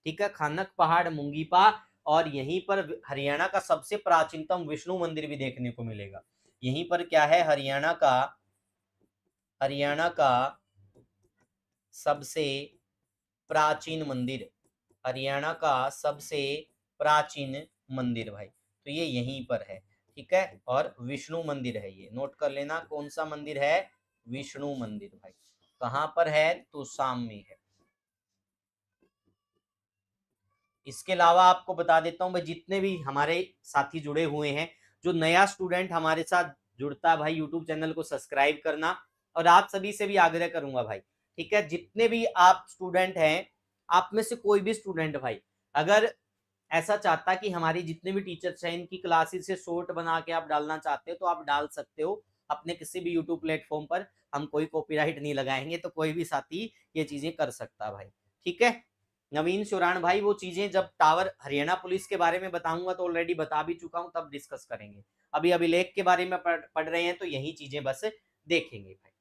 ठीक है, खानक पहाड़, मुंगीपा, और यहीं पर हरियाणा का सबसे प्राचीनतम विष्णु मंदिर भी देखने को मिलेगा। यहीं पर क्या है, हरियाणा का सबसे प्राचीन मंदिर, हरियाणा का सबसे प्राचीन मंदिर भाई, तो ये यहीं पर है, ठीक है, और विष्णु मंदिर है, ये नोट कर लेना कौन सा मंदिर है, विष्णु मंदिर भाई, कहां पर है, तोशाम में है। इसके अलावा आपको बता देता हूं भाई, जितने भी हमारे साथी जुड़े हुए हैं, जो नया स्टूडेंट हमारे साथ जुड़ता है भाई, यूट्यूब चैनल को सब्सक्राइब करना, और आप सभी से भी आग्रह करूंगा भाई, ठीक है, जितने भी आप स्टूडेंट हैं, आप में से कोई भी स्टूडेंट भाई अगर ऐसा चाहता कि हमारी जितने भी टीचर्स हैं इनकी क्लासेस से शॉर्ट बना के आप डालना चाहते हो, तो आप डाल सकते हो अपने किसी भी यूट्यूब प्लेटफॉर्म पर, हम कोई कॉपीराइट नहीं लगाएंगे, तो कोई भी साथी ये चीजें कर सकता भाई, ठीक है। नवीन शोरान भाई, वो चीजें जब टावर हरियाणा पुलिस के बारे में बताऊंगा तो ऑलरेडी बता भी चुका हूं, तब डिस्कस करेंगे। अभी अभिलेख के बारे में पढ़ रहे हैं तो यही चीजें बस देखेंगे भाई।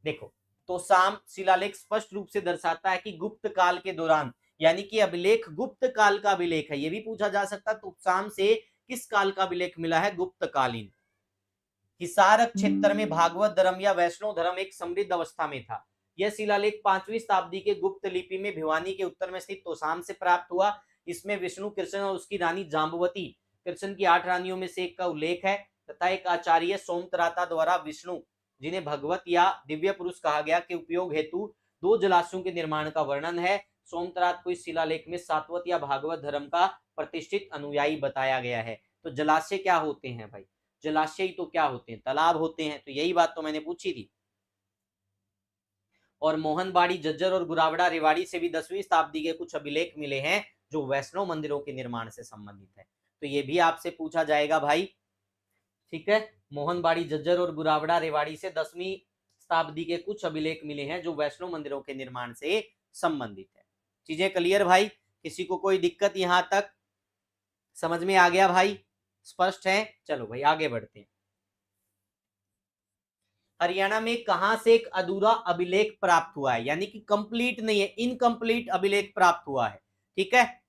देखो, तो शाम शिलालेख स्पष्ट रूप से दर्शाता है कि गुप्त काल के दौरान, यानी कि अभिलेख गुप्त काल का अभिलेख है, ये भी पूछा जा सकता है, तो शाम से किस काल का अभिलेख मिला है, गुप्त कालीन। हिसार क्षेत्र में भागवत धर्म या वैष्णव धर्म एक समृद्ध अवस्था में था। यह शिलालेख 5वीं शताब्दी के गुप्त लिपि में भिवानी के उत्तर में स्थित तोशाम से प्राप्त हुआ। इसमें विष्णु कृष्ण और उसकी रानी जाम्बवती, कृष्ण की 8 रानियों में से एक का उल्लेख है, तथा एक आचार्य सोमत्राता द्वारा विष्णु, जिन्हें भगवत या दिव्य पुरुष कहा गया, के उपयोग हेतु 2 जलाशयों के निर्माण का वर्णन है। सोमत्रात को इस शिलालेख में सात्वत या भागवत धर्म का प्रतिष्ठित अनुयायी बताया गया है। तो जलाशय क्या होते हैं भाई, जलाशय तो क्या होते हैं, तालाब होते हैं, तो यही बात तो मैंने पूछी थी। और मोहनबाड़ी, जज्जर और गुरावड़ा रेवाड़ी से भी 10वीं शताब्दी के कुछ अभिलेख मिले हैं जो वैष्णव मंदिरों के निर्माण से संबंधित है, तो ये भी आपसे पूछा जाएगा भाई, ठीक है। मोहनबाड़ी, जज्जर और गुरावड़ा रेवाड़ी से 10वीं शताब्दी के कुछ अभिलेख मिले हैं जो वैष्णव मंदिरों के निर्माण से संबंधित है। चीजें क्लियर भाई, किसी को कोई दिक्कत यहां तक समझ में आ गया भाई, स्पष्ट है। चलो भाई आगे बढ़ते हैं। हरियाणा में कहां से एक अधूरा अभिलेख प्राप्त हुआ है, यानी कि कंप्लीट नहीं है, इनकम्प्लीट अभिलेख प्राप्त हुआ है, ठीक है।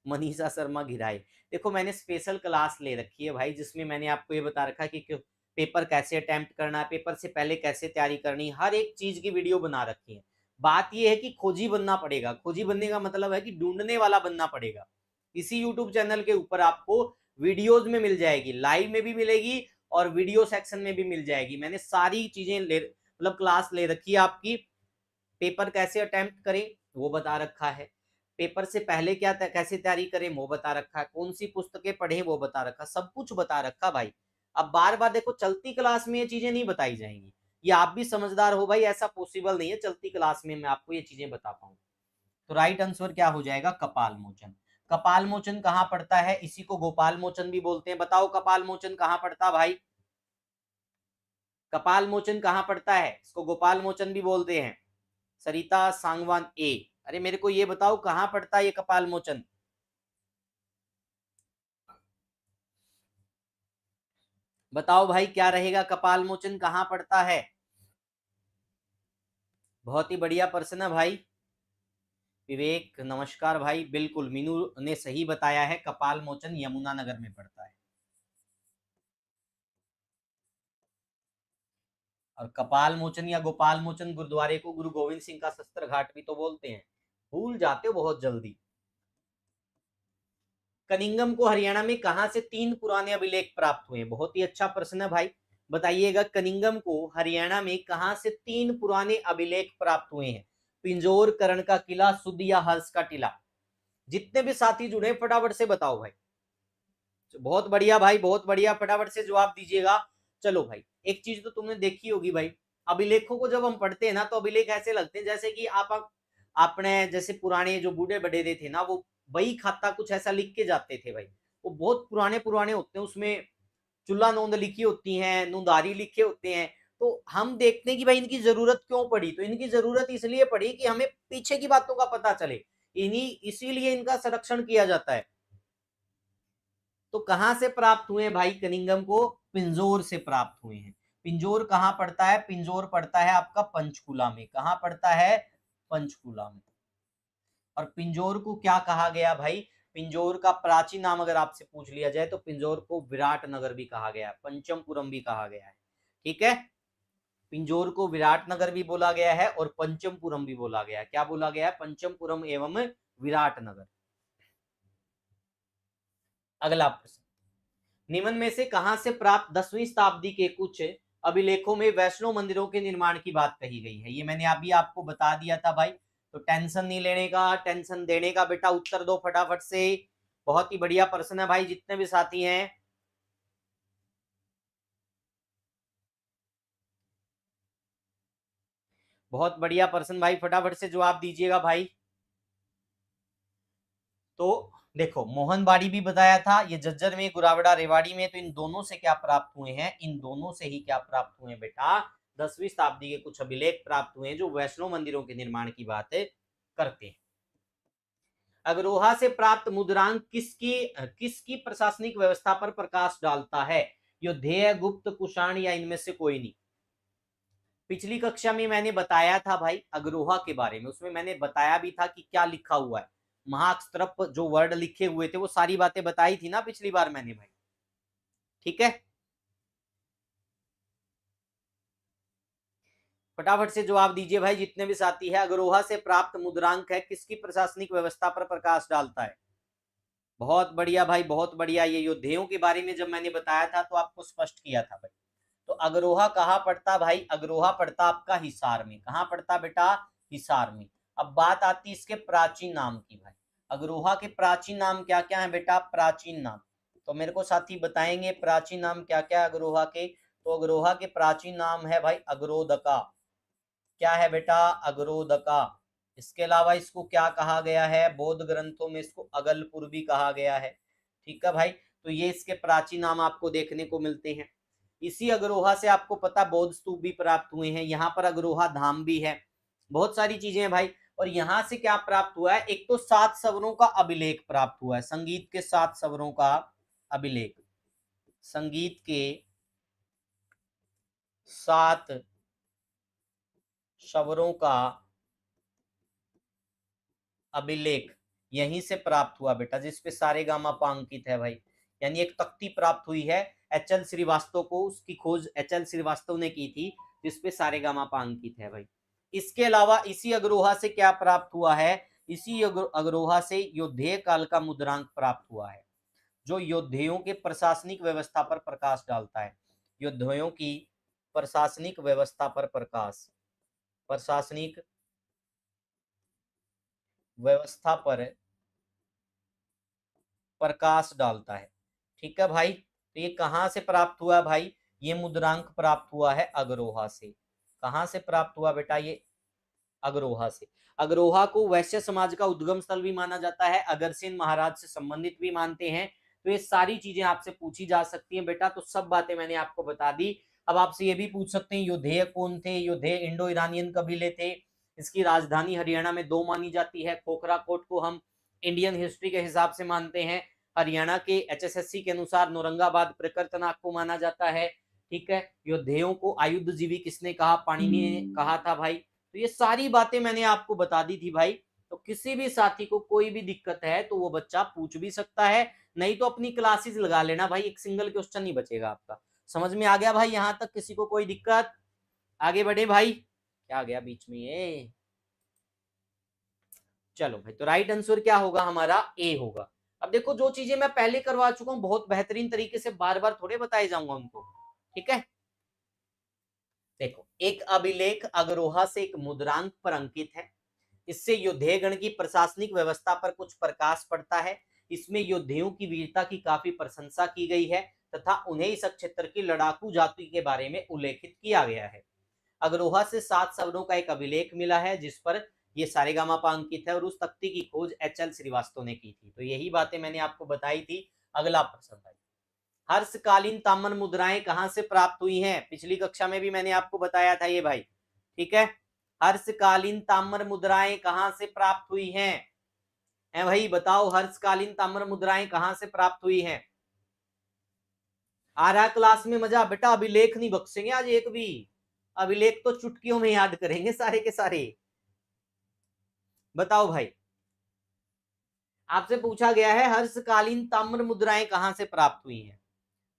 मनीषा शर्मा घिराए, देखो मैंने स्पेशल क्लास ले रखी है भाई, जिसमें मैंने आपको ये बता रखा है कि पेपर कैसे अटेम्प्ट करना है, पेपर से पहले कैसे तैयारी करनी, हर एक चीज की वीडियो बना रखी है। बात यह है कि खोजी बनना पड़ेगा, खोजी बनने का मतलब है कि ढूंढने वाला बनना पड़ेगा। इसी यूट्यूब चैनल के ऊपर आपको वीडियोज में मिल जाएगी, लाइव में भी मिलेगी और वीडियो सेक्शन में भी मिल जाएगी। मैंने सारी चीजें मतलब क्लास ले रखी है आपकी। पेपर कैसे अटेम्प्ट करें वो बता रखा है, पेपर से पहले क्या कैसे तैयारी करें वो बता रखा है, कौन सी पुस्तकें पढ़ें वो बता रखा, सब कुछ बता रखा भाई। अब बार बार देखो, चलती क्लास में ये चीजें नहीं बताई जाएंगी, ये आप भी समझदार हो भाई, ऐसा पॉसिबल नहीं है चलती क्लास में मैं आपको ये चीजें बता पाऊं। तो राइट आंसर क्या हो जाएगा, कपाल मोचन। कपाल मोचन कहां पड़ता है, इसी को गोपाल मोचन भी बोलते हैं। बताओ कपाल मोचन कहां पड़ता भाई, कपाल मोचन कहां पड़ता है, इसको गोपाल मोचन भी बोलते हैं। सरिता सांगवान ए, अरे मेरे को ये बताओ कहां पड़ता है ये कपाल मोचन, बताओ भाई क्या रहेगा, कपाल मोचन कहां पड़ता है। बहुत ही बढ़िया प्रश्न है भाई विवेक, नमस्कार भाई, बिल्कुल मीनू ने सही बताया है, कपाल मोचन यमुनानगर में पड़ता है। और कपाल मोचन या गोपाल मोचन गुरुद्वारे को गुरु गोविंद सिंह का शस्त्र घाट भी तो बोलते हैं, भूल जाते हो बहुत जल्दी। कनिंगम को हरियाणा में कहां से 3 पुराने अभिलेख प्राप्त हुए हैं? बहुत ही अच्छा प्रश्न है भाई, बताइएगा कनिंगम को हरियाणा में कहां से 3 पुराने अभिलेख प्राप्त हुए हैं? पिंजौर, करण का किला, सुध या हर्ष का टीला? जितने भी साथी जुड़े फटाफट से बताओ भाई। बहुत बढ़िया भाई, बहुत बढ़िया, फटाफट से जवाब दीजिएगा। चलो भाई, एक चीज तो तुमने देखी होगी भाई, अभिलेखों को जब हम पढ़ते हैं ना तो अभिलेख ऐसे लगते हैं जैसे कि आप आपने जैसे पुराने जो बूढ़े बड़े थे ना, वो बही खाता कुछ ऐसा लिख के जाते थे भाई। वो बहुत पुराने पुराने होते हैं, उसमें चुल्ला नोंद लिखी होती है, नूंदारी लिखे होते हैं। तो हम देखते हैं कि भाई इनकी जरूरत क्यों पड़ी, तो इनकी जरूरत इसलिए पड़ी कि हमें पीछे की बातों का पता चले, इन्हीं इसीलिए इनका संरक्षण किया जाता है। तो कहां से प्राप्त हुए भाई कनिंगम को? पिंजौर से प्राप्त हुए हैं। पिंजौर कहां पड़ता है? पिंजौर पड़ता है आपका पंचकुला में। कहां पड़ता है? पंचकुला में। और पिंजौर को क्या कहा गया भाई? पिंजौर का प्राचीन नाम अगर आपसे पूछ लिया जाए तो पिंजौर को विराट नगर भी कहा गया है, पंचमपुरम भी कहा गया है। ठीक है, पिंजौर को विराट नगर भी बोला गया है और पंचमपुरम भी बोला गया है। क्या बोला गया है? पंचमपुरम एवं विराट नगर। अगला प्रश्न, निम्न में से कहां से प्राप्त 10वीं शताब्दी के कुछ अभिलेखों में वैष्णव मंदिरों के निर्माण की बात कही गई है? ये मैंने अभी आपको बता दिया था भाई, तो टेंशन नहीं लेने का, टेंशन देने का। बेटा उत्तर दो फटाफट से। बहुत ही बढ़िया प्रश्न है भाई, जितने भी साथी हैं। बहुत बढ़िया प्रश्न भाई, फटाफट से जवाब दीजिएगा भाई। तो देखो, मोहनबाड़ी भी बताया था, ये जज्जर में, गुरावड़ा रेवाड़ी में। तो इन दोनों से क्या प्राप्त हुए हैं? इन दोनों से ही क्या प्राप्त हुए हैं बेटा? 10वीं शताब्दी के कुछ अभिलेख प्राप्त हुए हैं जो वैष्णव मंदिरों के निर्माण की बात करते हैं। अग्रोहा से प्राप्त मुद्रांक किसकी प्रशासनिक व्यवस्था पर प्रकाश डालता है? यौधेय, गुप्त, कुषाण या इनमें से कोई नहीं? पिछली कक्षा में मैंने बताया था भाई अग्रोहा के बारे में, उसमें मैंने बताया भी था कि क्या लिखा हुआ है। महाक्षत्रप जो वर्ड लिखे हुए थे वो सारी बातें बताई थी ना पिछली बार मैंने भाई। ठीक है, फटाफट से जवाब दीजिए भाई जितने भी साथी है। अग्रोहा से प्राप्त मुद्रांक है किसकी प्रशासनिक व्यवस्था पर प्रकाश डालता है? बहुत बढ़िया भाई, बहुत बढ़िया। ये योद्धेयों के बारे में जब मैंने बताया था तो आपको स्पष्ट किया था भाई। तो अग्रोहा कहाँ पड़ता भाई? अग्रोहा पड़ता आपका हिसार में। कहाँ पड़ता बेटा? हिसार में। अब बात आती है इसके प्राचीन नाम की भाई। अग्रोहा के प्राचीन नाम क्या क्या है बेटा? प्राचीन नाम तो मेरे को साथी बताएंगे, प्राचीन नाम क्या क्या है अग्रोहा के? तो अग्रोहा के प्राचीन नाम है भाई अग्रोदका। क्या है बेटा? अग्रोदका। इसके अलावा इसको क्या कहा गया है? बौद्ध ग्रंथों में इसको अगलपुर भी कहा गया है। ठीक है भाई, तो ये इसके प्राचीन नाम आपको देखने को मिलते हैं। इसी अग्रोहा से आपको पता बौद्ध स्तूप भी प्राप्त हुए हैं, यहाँ पर अग्रोहा धाम भी है, बहुत सारी चीजें हैं भाई। और यहाँ से क्या प्राप्त हुआ है? एक तो 7 स्वरों का अभिलेख प्राप्त हुआ है, संगीत के 7 स्वरों का अभिलेख। संगीत के 7 स्वरों का अभिलेख यहीं से प्राप्त हुआ बेटा, जिसपे सारे गामा पा अंकित है भाई। यानी एक तख्ती प्राप्त हुई है एच.एल. श्रीवास्तव को, उसकी खोज एच.एल. श्रीवास्तव ने की थी, जिसपे सारे गामा पा अंकित है भाई। इसके अलावा इसी अग्रोहा से क्या प्राप्त हुआ है? इसी अग्रोहा से योद्धेय काल का मुद्रांक प्राप्त हुआ है, जो योद्धेयों के प्रशासनिक व्यवस्था पर प्रकाश डालता है। योद्धेयों की प्रशासनिक व्यवस्था पर प्रशासनिक व्यवस्था पर प्रकाश डालता है। ठीक है भाई, तो ये कहां से प्राप्त हुआ भाई? ये मुद्रांक प्राप्त हुआ है अग्रोहा से। कहां से प्राप्त हुआ बेटा? ये अग्रोहा से। अग्रोहा को वैश्य समाज का उद्गम स्थल भी माना जाता है, अगरसेन महाराज से संबंधित भी मानते हैं। तो ये सारी चीजें आपसे पूछी जा सकती हैं बेटा, तो सब बातें मैंने आपको बता दी। अब आपसे ये भी पूछ सकते हैं योद्धेय कौन थे? योद्धेय इंडो ईरानियन कबीले थे। इसकी राजधानी हरियाणा में 2 मानी जाती है। खोखरा कोट को हम इंडियन हिस्ट्री के हिसाब से मानते हैं। हरियाणा के एचएसएससी के अनुसार नौरंगाबाद प्रकर्तनाग को माना जाता है। ठीक है, योद्धेयों को आयुधजीवी किसने कहा? पाणिनि ने कहा था भाई। तो ये सारी बातें मैंने आपको बता दी थी भाई। तो किसी भी साथी को कोई भी दिक्कत है तो वो बच्चा पूछ भी सकता है, नहीं तो अपनी क्लासेस लगा लेना भाई, एक सिंगल क्वेश्चन नहीं बचेगा आपका। समझ में आ गया भाई? यहां तक किसी को कोई दिक्कत? आगे बढ़े भाई, क्या आ गया बीच में ये, चलो भाई, तो राइट आंसर क्या होगा हमारा, ए होगा। अब देखो जो चीजें मैं पहले करवा चुका हूं बहुत बेहतरीन तरीके से, बार बार थोड़े बताए जाऊंगा उनको, ठीक है। देखो, एक अभिलेख अग्रोहा से एक मुद्रांक पर अंकित है, इससे योद्धेय गण की प्रशासनिक व्यवस्था पर कुछ प्रकाश पड़ता है। इसमें योद्धियों की वीरता की काफी प्रशंसा की गई है तथा उन्हें इस क्षेत्र की लड़ाकू जाति के बारे में उल्लेखित किया गया है। अग्रोहा से 7 सवरों का एक अभिलेख मिला है जिस पर ये सारेगामापा अंकित है, और उस तख्ती की खोज एच.एल. श्रीवास्तव ने की थी। तो यही बातें मैंने आपको बताई थी। अगला प्रश्न भाई, हर्षकालीन ताम्र मुद्राएं कहां से प्राप्त हुई हैं? पिछली कक्षा में भी मैंने आपको बताया था ये भाई, ठीक है। हर्षकालीन ताम्र मुद्राएं कहां से प्राप्त हुई हैं? भाई बताओ, हर्षकालीन ताम्र मुद्राएं कहां से प्राप्त हुई हैं? आ रहा क्लास में मजा? बेटा अभिलेख नहीं बख्शेंगे आज एक भी, अभिलेख तो चुटकियों में याद करेंगे सारे के सारे। बताओ भाई, आपसे पूछा गया है हर्षकालीन ताम्र मुद्राएं कहां से प्राप्त हुई हैं,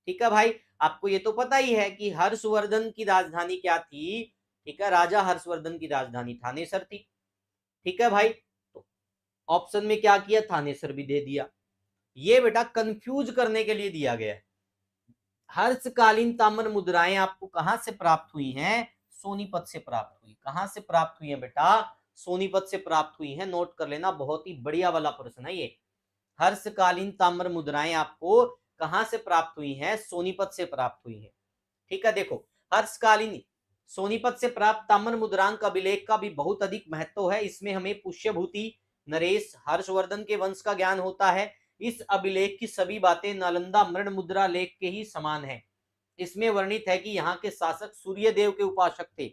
ठीक है भाई। आपको ये तो पता ही है कि हर्षवर्धन की राजधानी क्या थी, ठीक है, राजा हर्षवर्धन की राजधानी थानेसर थी, ठीक है भाई। तो ऑप्शन में क्या किया, थानेसर भी दे दिया। ये बेटा कंफ्यूज करने के लिए दिया गया है। हर्षकालीन ताम्र मुद्राएं आपको कहां से प्राप्त हुई हैं? सोनीपत से प्राप्त हुई। कहां से प्राप्त हुई है बेटा? सोनीपत से प्राप्त हुई है। नोट कर लेना, बहुत ही बढ़िया वाला प्रश्न है ये। हर्षकालीन ताम्र मुद्राएं आपको कहां से प्राप्त हुई हैं? सोनीपत से प्राप्त हुई है, ठीक है। देखो, हर्षकालीन सोनीपत से प्राप्त ताम्र मुद्रांक अभिलेख का भी बहुत अधिक महत्व है। इसमें हमें पुष्यभूति, नरेश, हर्षवर्धन के वंश का ज्ञान होता है। इस अभिलेख की सभी बातें नालंदा मृण मुद्रा लेख के ही समान है। इसमें वर्णित है कि यहाँ के शासक सूर्यदेव के उपासक थे।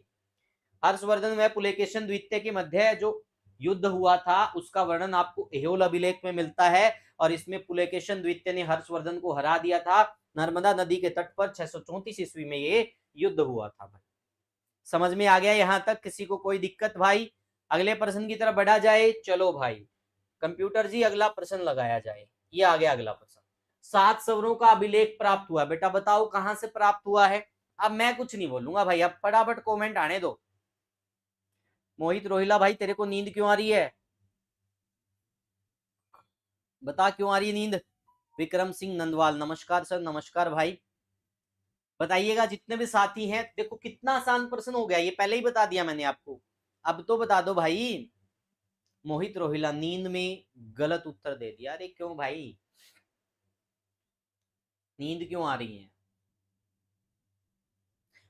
हर्षवर्धन व पुलकेशिन द्वितीय के मध्य जो युद्ध हुआ था उसका वर्णन आपको एहोल अभिलेख में मिलता है, और इसमें पुलकेशिन द्वितीय ने हर्षवर्धन को हरा दिया था। नर्मदा नदी के तट पर 634 ईस्वी में ये युद्ध हुआ था भाई। समझ में आ गया यहां तक? किसी को कोई दिक्कत भाई? अगले प्रश्न की तरफ बढ़ा जाए। चलो भाई कंप्यूटर जी, अगला प्रश्न लगाया जाए। ये आ गया अगला प्रश्न। 7 सवरों का अभिलेख प्राप्त हुआ, बेटा बताओ कहां से प्राप्त हुआ है? अब मैं कुछ नहीं बोलूंगा भाई, अब फटाफट कमेंट आने दो। मोहित रोहिला भाई, तेरे को नींद क्यों आ रही है? बता क्यों आ रही है नींद? विक्रम सिंह नंदवाल, नमस्कार सर। नमस्कार भाई, बताइएगा जितने भी साथी हैं। देखो कितना आसान प्रश्न हो गया, ये पहले ही बता दिया मैंने आपको, अब तो बता दो भाई। मोहित रोहिला, नींद में गलत उत्तर दे दिया। अरे क्यों भाई, नींद क्यों आ रही है?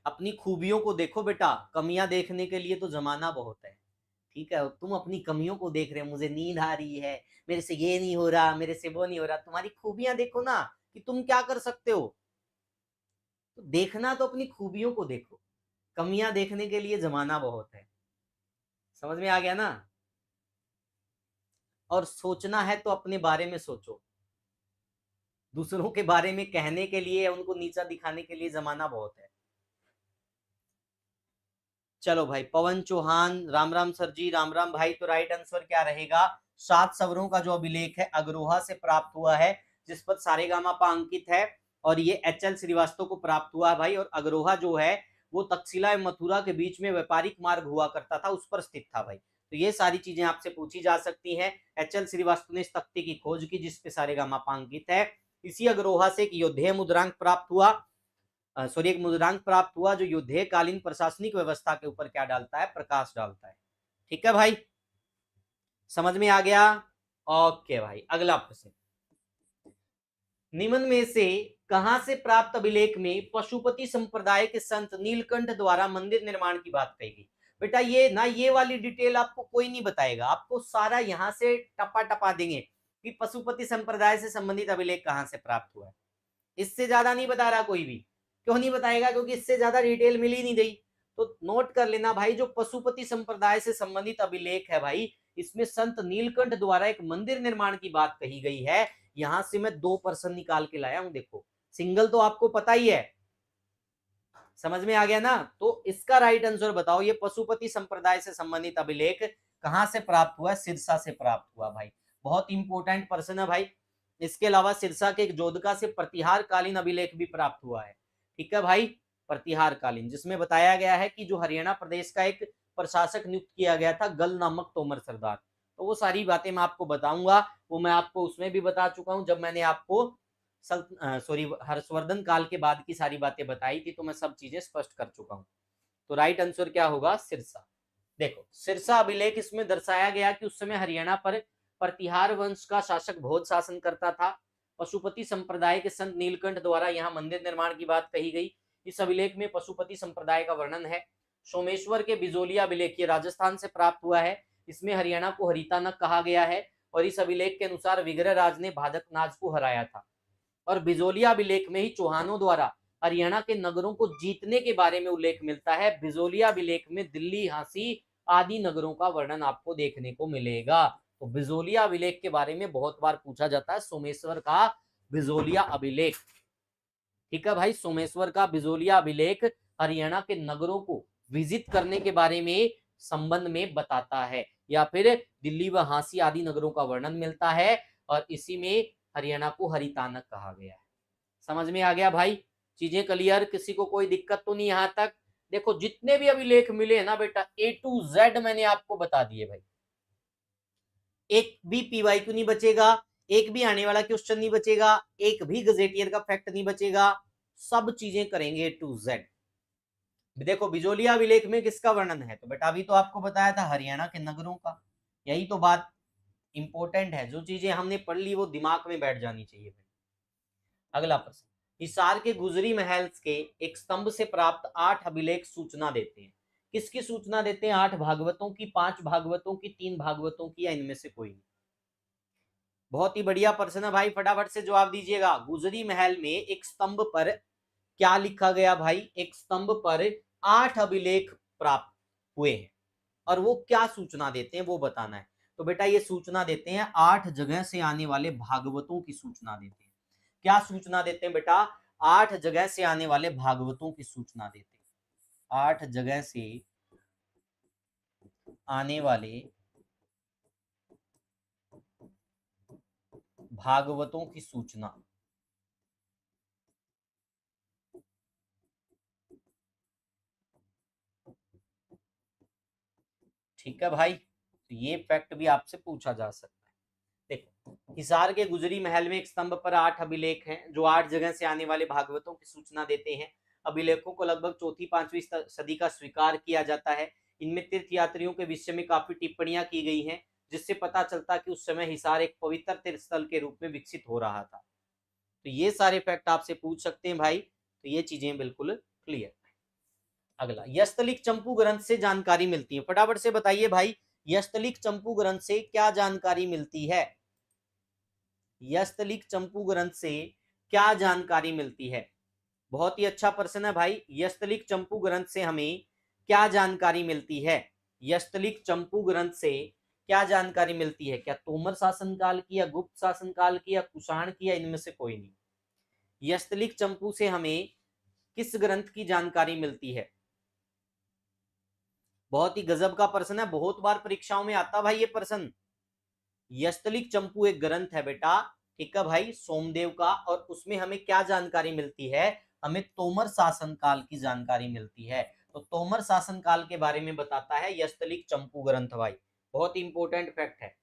अपनी खूबियों को देखो बेटा, कमियां देखने के लिए तो जमाना बहुत है, ठीक है। तुम अपनी कमियों को देख रहे हो, मुझे नींद आ रही है, मेरे से ये नहीं हो रहा, मेरे से वो नहीं हो रहा। तुम्हारी खूबियां देखो ना, कि तुम क्या कर सकते हो। तो देखना तो अपनी खूबियों को देखो, कमियां देखने के लिए जमाना बहुत है। समझ में आ गया ना? और सोचना है तो अपने बारे में सोचो, दूसरों के बारे में कहने के लिए, उनको नीचा दिखाने के लिए जमाना बहुत है। चलो भाई, पवन चौहान, राम राम सर जी, राम राम भाई। तो राइट आंसर क्या रहेगा? 7 सवरों का जो अभिलेख है अग्रोहा से प्राप्त हुआ है, जिस पर सारेगामापा अंकित है, और ये एच.एल. श्रीवास्तव को प्राप्त हुआ है भाई। और अग्रोहा जो है वो तक्षशिला एवं मथुरा के बीच में व्यापारिक मार्ग हुआ करता था, उस पर स्थित था भाई। तो ये सारी चीजें आपसे पूछी जा सकती हैं। एच.एल. श्रीवास्तव ने इस तख्ती की खोज की जिसपे सारेगामापा अंकित है। इसी अग्रोहा से एक योद्धेय मुद्रांक प्राप्त हुआ, सॉरी, एक मुद्रांक प्राप्त हुआ जो युद्धे कालीन प्रशासनिक व्यवस्था के ऊपर क्या डालता है? प्रकाश डालता है, ठीक है भाई। समझ में आ गया? ओके भाई, अगला प्रश्न। निम्न में से कहां से प्राप्त अभिलेख में पशुपति संप्रदाय के संत नीलकंठ द्वारा मंदिर निर्माण की बात कही गई? बेटा ये ना, ये वाली डिटेल आपको कोई नहीं बताएगा, आपको सारा यहां से टपा टपा देंगे कि पशुपति संप्रदाय से संबंधित अभिलेख कहां से प्राप्त हुआ है। इससे ज्यादा नहीं बता रहा कोई भी। क्यों नहीं बताएगा? क्योंकि इससे ज्यादा डिटेल मिल ही नहीं रही। तो नोट कर लेना भाई, जो पशुपति संप्रदाय से संबंधित अभिलेख है भाई, इसमें संत नीलकंठ द्वारा एक मंदिर निर्माण की बात कही गई है। यहां से मैं 2 पर्सन निकाल के लाया हूं, देखो। सिंगल तो आपको पता ही है, समझ में आ गया ना? तो इसका राइट आंसर बताओ, ये पशुपति संप्रदाय से संबंधित अभिलेख कहां से प्राप्त हुआ? सिरसा से प्राप्त हुआ भाई। बहुत इंपॉर्टेंट पर्सन है भाई। इसके अलावा सिरसा के एक जोधका से प्रतिहार कालीन अभिलेख भी प्राप्त हुआ है, ठीक है भाई। प्रतिहार कालीन, जिसमें बताया गया है कि जो हरियाणा प्रदेश का एक प्रशासक नियुक्त किया गया था गल नामक तोमर सरदार। तो वो सारी बातें मैं आपको बताऊंगा, वो मैं आपको उसमें भी बता चुका हूं जब मैंने आपको हर्षवर्धन काल के बाद की सारी बातें बताई थी, तो मैं सब चीजें स्पष्ट कर चुका हूं। तो राइट आंसर क्या होगा? सिरसा। देखो सिरसा अभिलेख, इसमें दर्शाया गया कि उस समय हरियाणा पर प्रतिहार वंश का शासक भोज शासन करता था। पशुपति संप्रदाय के संत नीलकंठ द्वारा यहाँ मंदिर निर्माण की बात कही गई। इस अभिलेख में पशुपति संप्रदाय का वर्णन है। सोमेश्वर के बिजोलिया अभिलेख, ये राजस्थान से प्राप्त हुआ है। इसमें हरियाणा को हरितानक कहा गया है और इस अभिलेख के अनुसार विग्रह राज ने भादकनाज को हराया था। और बिजोलिया अभिलेख में ही चौहानों द्वारा हरियाणा के नगरों को जीतने के बारे में उल्लेख मिलता है। बिजोलिया अभिलेख में दिल्ली, झांसी आदि नगरों का वर्णन आपको देखने को मिलेगा। तो बिजोलिया अभिलेख के बारे में बहुत बार पूछा जाता है, सोमेश्वर का बिजोलिया अभिलेख। ठीक है भाई, सोमेश्वर का बिजोलिया अभिलेख हरियाणा के नगरों को विजिट करने के बारे में संबंध में बताता है, या फिर दिल्ली व झांसी आदि नगरों का वर्णन मिलता है, और इसी में हरियाणा को हरितानक कहा गया है। समझ में आ गया भाई? चीजें क्लियर? किसी को कोई दिक्कत तो नहीं यहां तक? देखो जितने भी अभिलेख मिले ना बेटा, A to Z मैंने आपको बता दिए भाई। एक भी PYQ नहीं बचेगा, एक भी आने वाला क्वेश्चन नहीं बचेगा, एक भी गजेटियर का फैक्ट नहीं बचेगा, सब चीजें करेंगे A to Z। देखो बिजोलिया अभिलेख में किसका वर्णन है? तो बेटा अभी तो आपको बताया था हरियाणा के नगरों का। यही तो बात इंपॉर्टेंट है, जो चीजें हमने पढ़ ली वो दिमाग में बैठ जानी चाहिए। अगला प्रश्न, हिसार के गुजरी महल के एक स्तंभ से प्राप्त 8 अभिलेख सूचना देते हैं। किसकी सूचना देते हैं? 8 भागवतों की, 5 भागवतों की, 3 भागवतों की, या इनमें से कोई नहीं? बहुत ही बढ़िया प्रश्न है भाई, फटाफट से जवाब दीजिएगा। गुजरी महल में एक स्तंभ पर क्या लिखा गया भाई? एक स्तंभ पर 8 अभिलेख प्राप्त हुए हैं, और वो क्या सूचना देते हैं वो बताना है। तो बेटा ये सूचना देते हैं 8 जगह से आने वाले भागवतों की सूचना देते हैं। क्या सूचना देते हैं बेटा? 8 जगह से आने वाले भागवतों की सूचना देते हैं। 8 जगह से आने वाले भागवतों की सूचना। ठीक है भाई, तो ये फैक्ट भी आपसे पूछा जा सकता है। देखो हिसार के गुजरी महल में एक स्तंभ पर 8 अभिलेख हैं जो 8 जगह से आने वाले भागवतों की सूचना देते हैं। अभिलेखों को लगभग 4वीं-5वीं सदी का स्वीकार किया जाता है। इनमें तीर्थ यात्रियों के विषय में काफी टिप्पणियां की गई हैं, जिससे पता चलता कि उस समय हिसार एक पवित्र तीर्थ स्थल के रूप में विकसित हो रहा था। तो ये सारे फैक्ट आपसे पूछ सकते हैं भाई, तो ये चीजें बिल्कुल क्लियर। अगला, यस्तलिक चंपू ग्रंथ से जानकारी मिलती है। फटाफट से बताइए भाई, यस्तलिक चंपू ग्रंथ से क्या जानकारी मिलती है? यस्तलिक चंपू ग्रंथ से क्या जानकारी मिलती है? बहुत ही अच्छा प्रश्न है भाई। यस्तलिक चंपू ग्रंथ से हमें क्या जानकारी मिलती है? यस्तलिक चंपू ग्रंथ से क्या जानकारी मिलती है? क्या तोमर शासनकाल की, या गुप्त शासनकाल की, या कुषाण की, या इनमें से कोई नहीं? यस्तलिक चंपू से हमें किस ग्रंथ की जानकारी मिलती है? बहुत ही गजब का प्रश्न है, बहुत बार परीक्षाओं में आता भाई ये प्रश्न। यस्तलिक चंपू एक ग्रंथ है बेटा, ठीक है भाई, सोमदेव का, और उसमें हमें क्या जानकारी मिलती है? हमें तोमर शासनकाल की जानकारी मिलती है। तो तोमर शासनकाल के बारे में बताता है यस्तलिक चंपू ग्रंथ भाई, बहुत इंपॉर्टेंट फैक्ट है।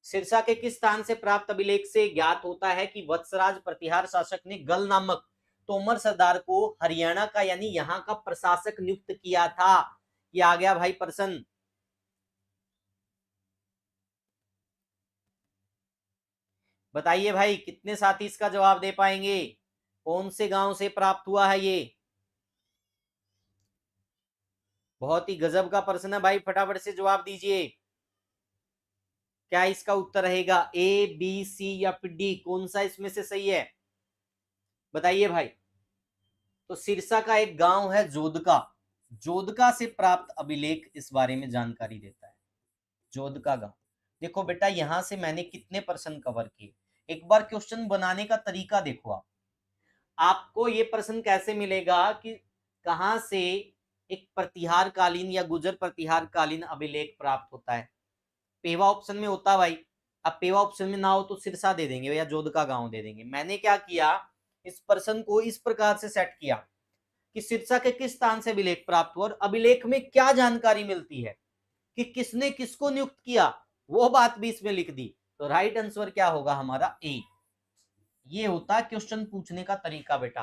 सिरसा के किस स्थान से प्राप्त अभिलेख से ज्ञात होता है कि वत्सराज प्रतिहार शासक ने गल नामक तोमर सरदार को हरियाणा का यानी यहाँ का प्रशासक नियुक्त किया था? ये आ गया भाई प्रश्न। बताइए भाई कितने साथी इसका जवाब दे पाएंगे? कौन से गांव से प्राप्त हुआ है ये? बहुत ही गजब का प्रश्न है भाई, फटाफट से जवाब दीजिए। क्या इसका उत्तर रहेगा A, B, C या फिर D? कौन सा इसमें से सही है? बताइए भाई। तो सिरसा का एक गांव है जोधका, जोधका से प्राप्त अभिलेख इस बारे में जानकारी देता है। जोधका गांव। देखो बेटा यहां से मैंने कितने प्रश्न कवर किए, एक बार क्वेश्चन बनाने का तरीका देखो आप। आपको ये प्रश्न कैसे मिलेगा कि कहां से एक प्रतिहार कालीन या गुजर प्रतिहार कालीन अभिलेख प्राप्त होता है? पेवा ऑप्शन में होता है भाई। अब पेवा ऑप्शन में ना हो तो सिरसा दे देंगे या जोधका गांव दे देंगे। मैंने क्या किया, इस प्रश्न को इस प्रकार से सेट किया कि सिरसा के किस स्थान से अभिलेख प्राप्त हुआ और अभिलेख में क्या जानकारी मिलती है कि किसने किसको नियुक्त किया, वो बात भी इसमें लिख दी। तो राइट आंसर क्या होगा हमारा ए। ये होता है क्वेश्चन पूछने का तरीका बेटा।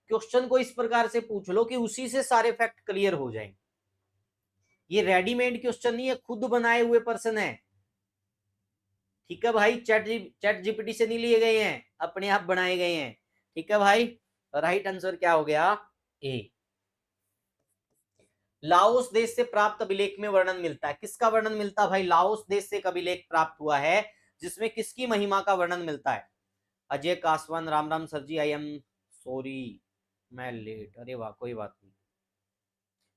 क्वेश्चन को इस प्रकार से पूछ लो कि उसी से सारे फैक्ट क्लियर हो जाएं। ये रेडीमेड क्वेश्चन नहीं है, खुद बनाए हुए प्रश्न है। ठीक है भाई, चैट जीपीटी से नहीं लिए गए हैं, अपने आप बनाए गए हैं। ठीक है भाई, राइट आंसर क्या हो गया, ए। लाओस देश से प्राप्त अभिलेख में वर्णन मिलता है, किसका वर्णन मिलता है भाई, लाओस देश से अभिलेख प्राप्त हुआ है जिसमें किसकी महिमा का वर्णन मिलता है। Ajay Kaswan, Ram Ram sir ji, I am sorry मैं लेट, अरे वाह कोई बात नहीं।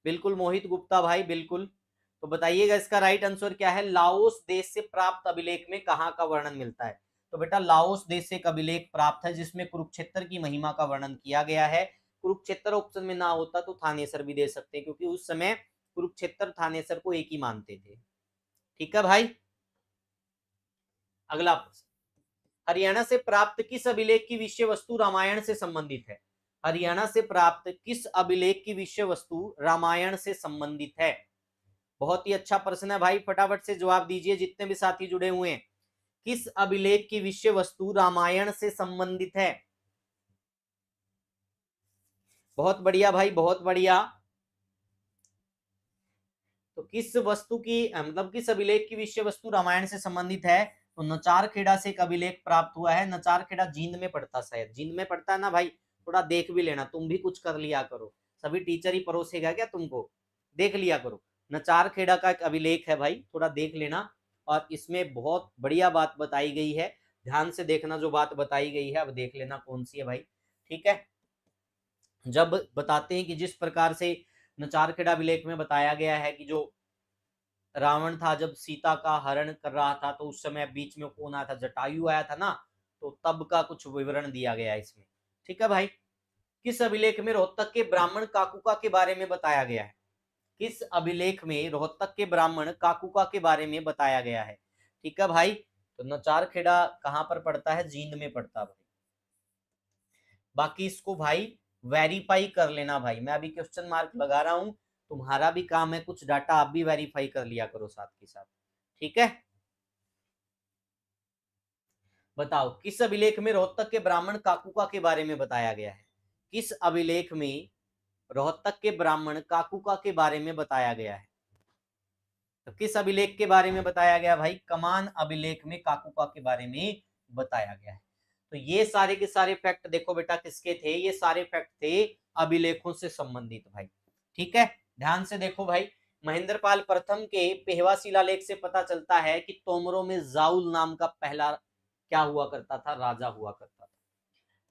बिल्कुल मोहित गुप्ता भाई, बिल्कुल। तो बताइएगा इसका राइट आंसर क्या है, लाओस देश से प्राप्त अभिलेख में कहां का वर्णन मिलता है। तो बेटा लाओस देश से एक अभिलेख प्राप्त है जिसमें कुरुक्षेत्र की महिमा का वर्णन किया गया है। कुरुक्षेत्र ऑप्शन में ना होता तो थानेसर भी दे सकते, क्योंकि उस समय कुरुक्षेत्र थानेसर को एक ही मानते थे। ठीक है भाई, अगला प्रश्न, हरियाणा से प्राप्त किस अभिलेख की विषय वस्तु रामायण से संबंधित है। हरियाणा से प्राप्त किस अभिलेख की विषय वस्तु रामायण से संबंधित है। बहुत ही अच्छा प्रश्न है भाई, फटाफट से जवाब दीजिए जितने भी साथी जुड़े हुए हैं। किस अभिलेख की विषय वस्तु रामायण से संबंधित है। बहुत बढ़िया भाई, बहुत बढ़िया। तो किस वस्तु की मतलब किस अभिलेख की विषय वस्तु रामायण से संबंधित है। तो नचार खेड़ा से एक अभिलेख प्राप्त हुआ है। नचार खेड़ा जींद में पड़ता, शायद जींद में पड़ता है ना भाई, थोड़ा देख भी लेना, तुम भी कुछ कर लिया करो, सभी टीचर ही परोसेगा क्या तुमको, देख लिया करो। नचार खेड़ा का एक अभिलेख है भाई, थोड़ा देख लेना। और इसमें बहुत बढ़िया बात बताई गई है, ध्यान से देखना जो बात बताई गई है, अब देख लेना कौन सी है भाई। ठीक है, जब बताते हैं कि जिस प्रकार से नचार खेड़ा अभिलेख में बताया गया है कि जो रावण था जब सीता का हरण कर रहा था तो उस समय बीच में कौन आया था, जटायु आया था ना, तो तब का कुछ विवरण दिया गया है इसमें। ठीक है भाई, किस अभिलेख में रोहतक के ब्राह्मण काकुका के बारे में बताया गया है। किस अभिलेख में रोहतक के ब्राह्मण काकुका के बारे में बताया गया है। ठीक है भाई, तो नचार खेड़ा कहां पर पड़ता है, जींद में पड़ता है भाई। बाकी इसको भाई वेरीफाई कर लेना भाई, मैं अभी क्वेश्चन मार्क लगा रहा हूं, तुम्हारा भी काम है कुछ डाटा आप भी वेरीफाई कर लिया करो साथ के साथ। ठीक है, बताओ किस अभिलेख में रोहतक के ब्राह्मण काकुका के बारे में बताया गया है। किस अभिलेख में रोहतक के ब्राह्मण काकुका के बारे में बताया गया है। तो किस अभिलेख के बारे में बताया गया भाई, कमान अभिलेख में काकुका के बारे में बताया गया है। तो ये सारे के सारे फैक्ट देखो बेटा किसके थे, ये सारे फैक्ट थे अभिलेखों से संबंधित भाई। ठीक है, ध्यान से देखो भाई, महेंद्रपाल प्रथम के पेहवा शिलालेख से पता चलता है कि तोमरों में जाउल नाम का पहला क्या हुआ करता था, राजा हुआ करता था।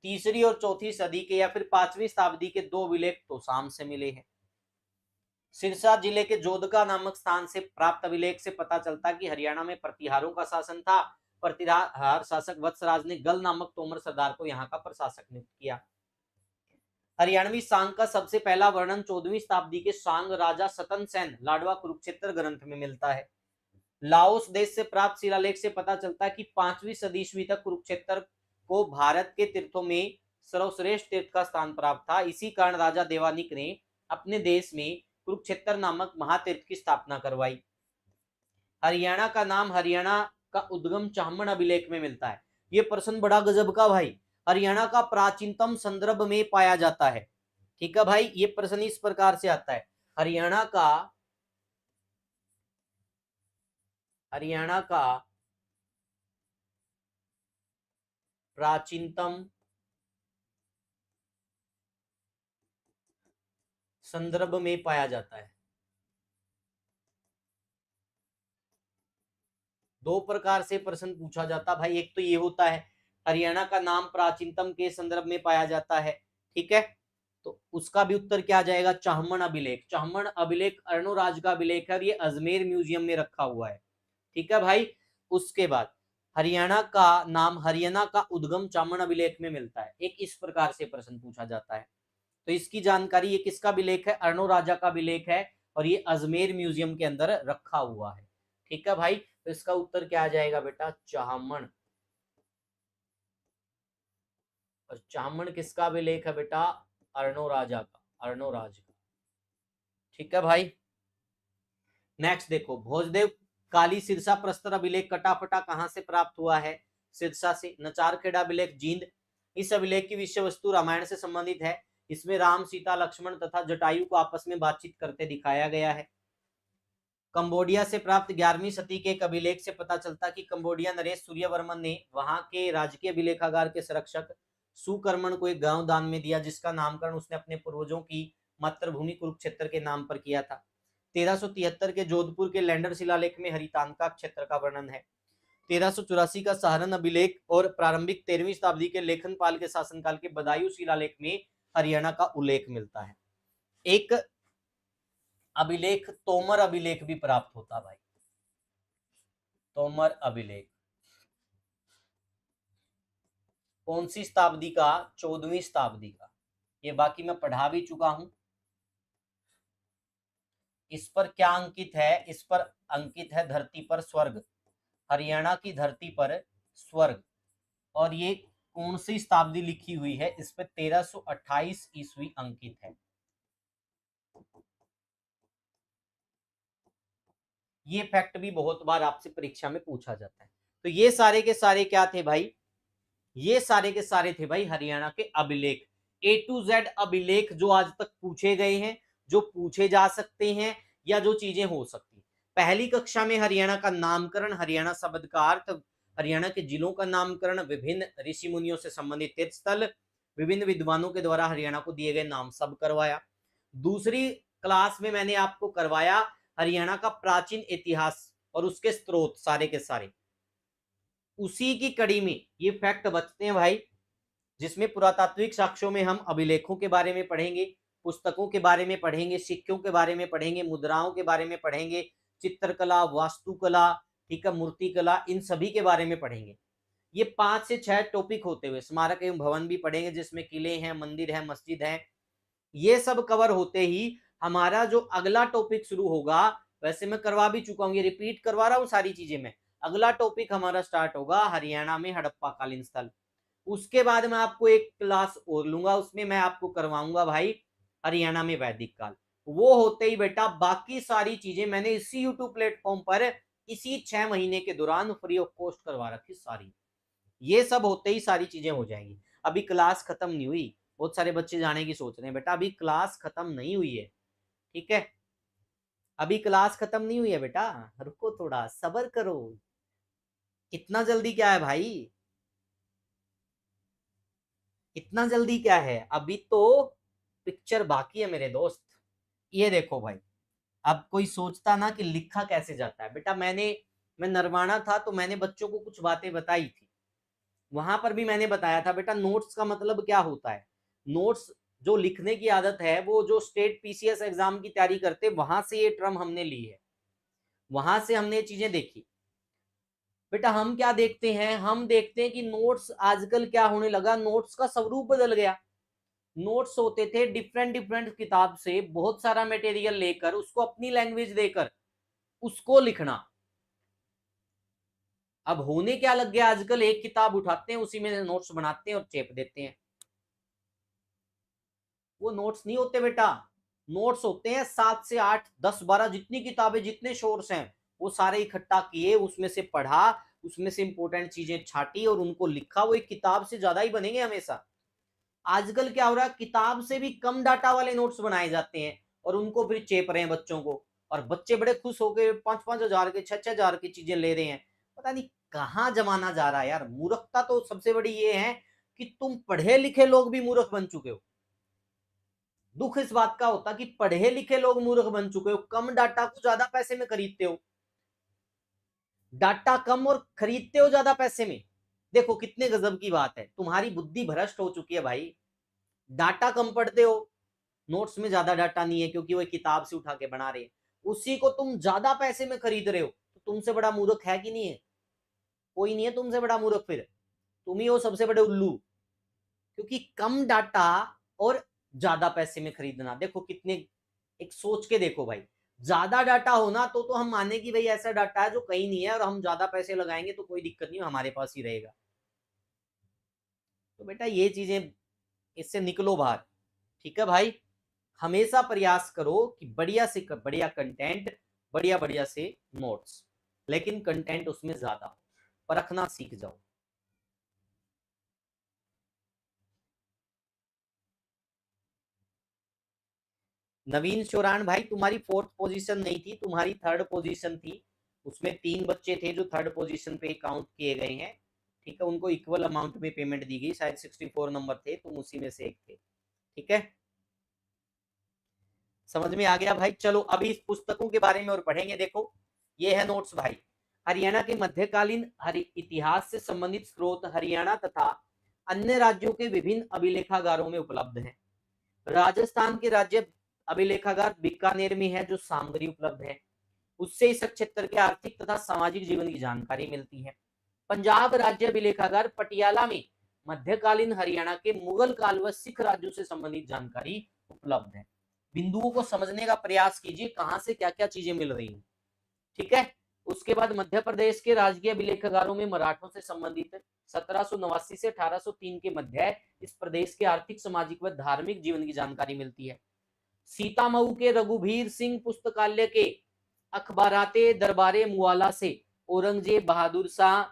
तीसरी और चौथी सदी के या फिर 5वीं शताब्दी के दो अभिलेख तोसाम से मिले हैं। सिरसा जिले के जोधका नामक स्थान से प्राप्त अभिलेख से पता चलता कि हरियाणा में प्रतिहारों का शासन था। प्रतिहार शासक वत्सराज ने गल नामक तोमर सरदार को यहाँ का प्रशासक नियुक्त किया। हरियाणवी सांग का सबसे पहला वर्णन 14वीं शताब्दी के सांग राजा सतन सेन लाडवा कुरुक्षेत्र ग्रंथ में मिलता है। लाओस देश से प्राप्त शिलालेख से पता चलता है कि 5वीं सदी ईस्वी तक कुरुक्षेत्र को भारत के तीर्थों में सर्वश्रेष्ठ तीर्थ का स्थान प्राप्त था। इसी कारण राजा देवानिक ने अपने देश में कुरुक्षेत्र नामक महातीर्थ की स्थापना करवाई। हरियाणा का नाम हरियाणा का उद्गम चाहमन अभिलेख में मिलता है। ये प्रश्न बड़ा गजब का भाई, हरियाणा का प्राचीनतम संदर्भ में पाया जाता है। ठीक है भाई, ये प्रश्न इस प्रकार से आता है, हरियाणा का प्राचीनतम संदर्भ में पाया जाता है। दो प्रकार से प्रश्न पूछा जाता भाई, एक तो ये होता है हरियाणा का नाम प्राचीनतम के संदर्भ में पाया जाता है। ठीक है, तो उसका भी उत्तर क्या आ जाएगा, चाहमन अभिलेख। चाहमन अभिलेख अर्णोराज का अभिलेख है और ये अजमेर म्यूजियम में रखा हुआ है। ठीक है भाई, उसके बाद हरियाणा का नाम हरियाणा का उद्गम चाहमन अभिलेख में मिलता है। एक इस प्रकार से प्रश्न पूछा जाता है, तो इसकी जानकारी, ये किसका अभिलेख है, अर्णो राजा का अभिलेख है और ये अजमेर म्यूजियम के अंदर रखा हुआ है। ठीक है भाई, तो इसका उत्तर क्या आ जाएगा बेटा, चाहमन। और चाहमन किसका अभिलेख है बेटा, अर्णो राजा का। अर्णोराज का। ठीक है भाई। नेक्स्ट देखो, भोजदेव काली सिरसा प्रस्तर अभिलेख कटाफटा कहां से प्राप्त हुआ है? सिरसा से। नचारखेड़ा अभिलेख जींद। इस अभिलेख की विषय वस्तु रामायण से संबंधित है। इसमें राम, सीता, लक्ष्मण तथा जटायु को आपस में बातचीत करते दिखाया गया है। कंबोडिया से प्राप्त 11वीं सदी के एक अभिलेख से पता चलता कि कंबोडिया नरेश सूर्यवर्मन ने वहां के राजकीय अभिलेखागार के संरक्षक सुकर्मण को एक गांव दान में दिया, जिसका नामकरण उसने अपने पूर्वजों की मातृभूमि कुरुक्षेत्र के नाम पर किया था। 1373 के जोधपुर के लैंडर शिलालेख में हरितांका क्षेत्र का वर्णन है। 1384 का सहारन अभिलेख और प्रारंभिक 13वीं शताब्दी के लेखनपाल के शासनकाल के बदायूं शिलालेख में हरियाणा का उल्लेख मिलता है। एक अभिलेख तोमर अभिलेख भी प्राप्त होता भाई। तोमर अभिलेख कौन सी शताब्दी का? 14वीं शताब्दी का। ये बाकी मैं पढ़ा भी चुका हूं। इस पर क्या अंकित है? इस पर अंकित है धरती पर स्वर्ग, हरियाणा की धरती पर स्वर्ग। और ये कौन सी शताब्दी लिखी हुई है? इस पर 1328 ईस्वी अंकित है। ये फैक्ट भी बहुत बार आपसे परीक्षा में पूछा जाता है। तो ये सारे के सारे क्या थे भाई? ये सारे के सारे थे भाई हरियाणा के अभिलेख। A to Z अभिलेख जो आज तक पूछे गए हैं, जो पूछे जा सकते हैं, या जो चीजें हो सकती। पहली कक्षा में हरियाणा का नामकरण, हरियाणा शब्द का अर्थ, हरियाणा के जिलों का नामकरण, विभिन्न ऋषि मुनियों से संबंधित तीर्थस्थल, विभिन्न विद्वानों के द्वारा हरियाणा को दिए गए नाम सब करवाया। दूसरी क्लास में मैंने आपको करवाया हरियाणा का प्राचीन इतिहास और उसके स्रोत सारे के सारे। उसी की कड़ी में ये फैक्ट बचते हैं भाई, जिसमें पुरातात्विक साक्ष्यों में हम अभिलेखों के बारे में पढ़ेंगे, पुस्तकों के बारे में पढ़ेंगे, सिक्कों के बारे में पढ़ेंगे, मुद्राओं के बारे में पढ़ेंगे, चित्रकला, वास्तुकला, ठीक है, मूर्तिकला, इन सभी के बारे में पढ़ेंगे। ये 5 से 6 टॉपिक होते हुए स्मारक एवं भवन भी पढ़ेंगे, जिसमें किले हैं, मंदिर है, मस्जिद है। ये सब कवर होते ही हमारा जो अगला टॉपिक शुरू होगा, वैसे मैं करवा भी चुका हूँ, ये रिपीट करवा रहा हूँ सारी चीजें मैं। अगला टॉपिक हमारा स्टार्ट होगा हरियाणा में हड़प्पा कालीन स्थल। उसके बाद मैं आपको एक क्लास और लूंगा, उसमें मैं आपको करवाऊंगा भाई हरियाणा में वैदिक काल। वो होते ही बेटा बाकी सारी चीजें मैंने इसी यूट्यूब प्लेटफॉर्म पर इसी 6 महीने के दौरान फ्री ऑफ कॉस्ट करवा रखी सारी। ये सब होते ही सारी चीजें हो जाएंगी। अभी क्लास खत्म नहीं हुई, बहुत सारे बच्चे जाने की सोच रहे हैं, बेटा अभी क्लास खत्म नहीं हुई है, ठीक है, अभी क्लास खत्म नहीं हुई है बेटा, रुको थोड़ा सब्र करो। इतना जल्दी क्या है भाई, इतना जल्दी क्या है, अभी तो पिक्चर बाकी है मेरे दोस्त। ये देखो भाई, अब कोई सोचता ना कि लिखा कैसे जाता है, बेटा मैं नरवाना था तो मैंने बच्चों को कुछ बातें बताई थी, वहां पर भी मैंने बताया था बेटा नोट्स का मतलब क्या होता है। नोट्स जो लिखने की आदत है, वो जो स्टेट पीसीएस एग्जाम की तैयारी करते, वहां से ये टर्म हमने ली है, वहां से हमने ये चीजें देखी। बेटा हम क्या देखते हैं, हम देखते हैं कि नोट्स आजकल क्या होने लगा, नोट्स का स्वरूप बदल गया। नोट्स होते थे डिफरेंट डिफरेंट किताब से बहुत सारा मटेरियल लेकर, उसको अपनी लैंग्वेज देकर उसको लिखना। अब होने क्या लग गया, आजकल एक किताब उठाते हैं, उसी में नोट्स बनाते हैं और चेप देते हैं। वो नोट्स नहीं होते बेटा, नोट्स होते हैं 7 से 8 10 12 जितनी किताबें, जितने सोर्स हैं, वो सारे इकट्ठा किए, उसमें से पढ़ा, उसमें से इंपॉर्टेंट चीजें छाटी और उनको लिखा। वो एक किताब से ज्यादा ही बनेंगे हमेशा। आजकल क्या हो रहा है, किताब से भी कम डाटा वाले नोट्स बनाए जाते हैं और उनको फिर चेप रहे हैं बच्चों को, और बच्चे बड़े खुश होकर 5-5 हजार के 6-6 हजार की चीजें ले रहे हैं। पता नहीं कहाँ जमाना जा रहा है यार। मूर्खता तो सबसे बड़ी ये है कि तुम पढ़े लिखे लोग भी मूर्ख बन चुके हो। दुख इस बात का होता कि पढ़े लिखे लोग मूर्ख बन चुके हो, कम डाटा को ज्यादा पैसे में खरीदते हो, डाटा कम और खरीदते हो ज्यादा पैसे में। देखो कितने गजब की बात है, तुम्हारी बुद्धि भ्रष्ट हो चुकी है भाई। डाटा कम पढ़ते हो, नोट्स में ज्यादा डाटा नहीं है क्योंकि वो किताब से उठा के बना रहे हैं, उसी को तुम ज्यादा पैसे में खरीद रहे हो, तो तुमसे बड़ा मूर्ख है कि नहीं है? कोई नहीं है तुमसे बड़ा मूर्ख, फिर तुम ही हो सबसे बड़े उल्लू। क्योंकि कम डाटा और ज्यादा पैसे में खरीदना, देखो कितने, एक सोच के देखो भाई, ज्यादा डाटा होना तो हम माने कि भाई ऐसा डाटा है जो कहीं नहीं है और हम ज्यादा पैसे लगाएंगे तो कोई दिक्कत नहीं, हमारे पास ही रहेगा। तो बेटा ये चीजें, इससे निकलो बाहर, ठीक है भाई। हमेशा प्रयास करो कि बढ़िया से बढ़िया कंटेंट, बढ़िया बढ़िया से नोट्स, लेकिन कंटेंट उसमें ज्यादा, परखना सीख जाओ। नवीन चौरान भाई, तुम्हारी 4th पोजीशन नहीं थी, तुम्हारी 3rd पोजीशन थी। उसमें 3 बच्चे थे जो 3rd पोजीशन पे काउंट किए गए हैं, ठीक है। उनको इक्वल अमाउंट में पेमेंट दी गई, शायद 64 नंबर थे, तुम उसी में से एक थे, ठीक है। समझ में आ गया भाई। चलो अभी इस पुस्तकों के बारे में और पढ़ेंगे। देखो ये है नोट्स भाई। हरियाणा के मध्यकालीन इतिहास से संबंधित स्रोत हरियाणा तथा अन्य राज्यों के विभिन्न अभिलेखागारों में उपलब्ध हैं। राजस्थान के राज्य अभिलेखागार बीकानेर में है, जो सामग्री उपलब्ध है, उससे इस क्षेत्र के आर्थिक तथा सामाजिक जीवन की जानकारी मिलती है। पंजाब राज्य अभिलेखागार पटियाला में मध्यकालीन हरियाणा के मुगल काल व सिख राज्यों से संबंधित जानकारी उपलब्ध है। बिंदुओं को समझने का प्रयास कीजिए, कहां से क्या क्या चीजें मिल रही हैं, ठीक है। उसके बाद मध्य प्रदेश के राजकीय अभिलेखागारों में मराठों से संबंधित 1789 से 1803 के मध्य इस प्रदेश के आर्थिक, सामाजिक व धार्मिक जीवन की जानकारी मिलती है। सीतामऊ के रघुवीर सिंह पुस्तकालय के अखबाराते दरबारे मुआला से औरंगजेब, बहादुर शाह,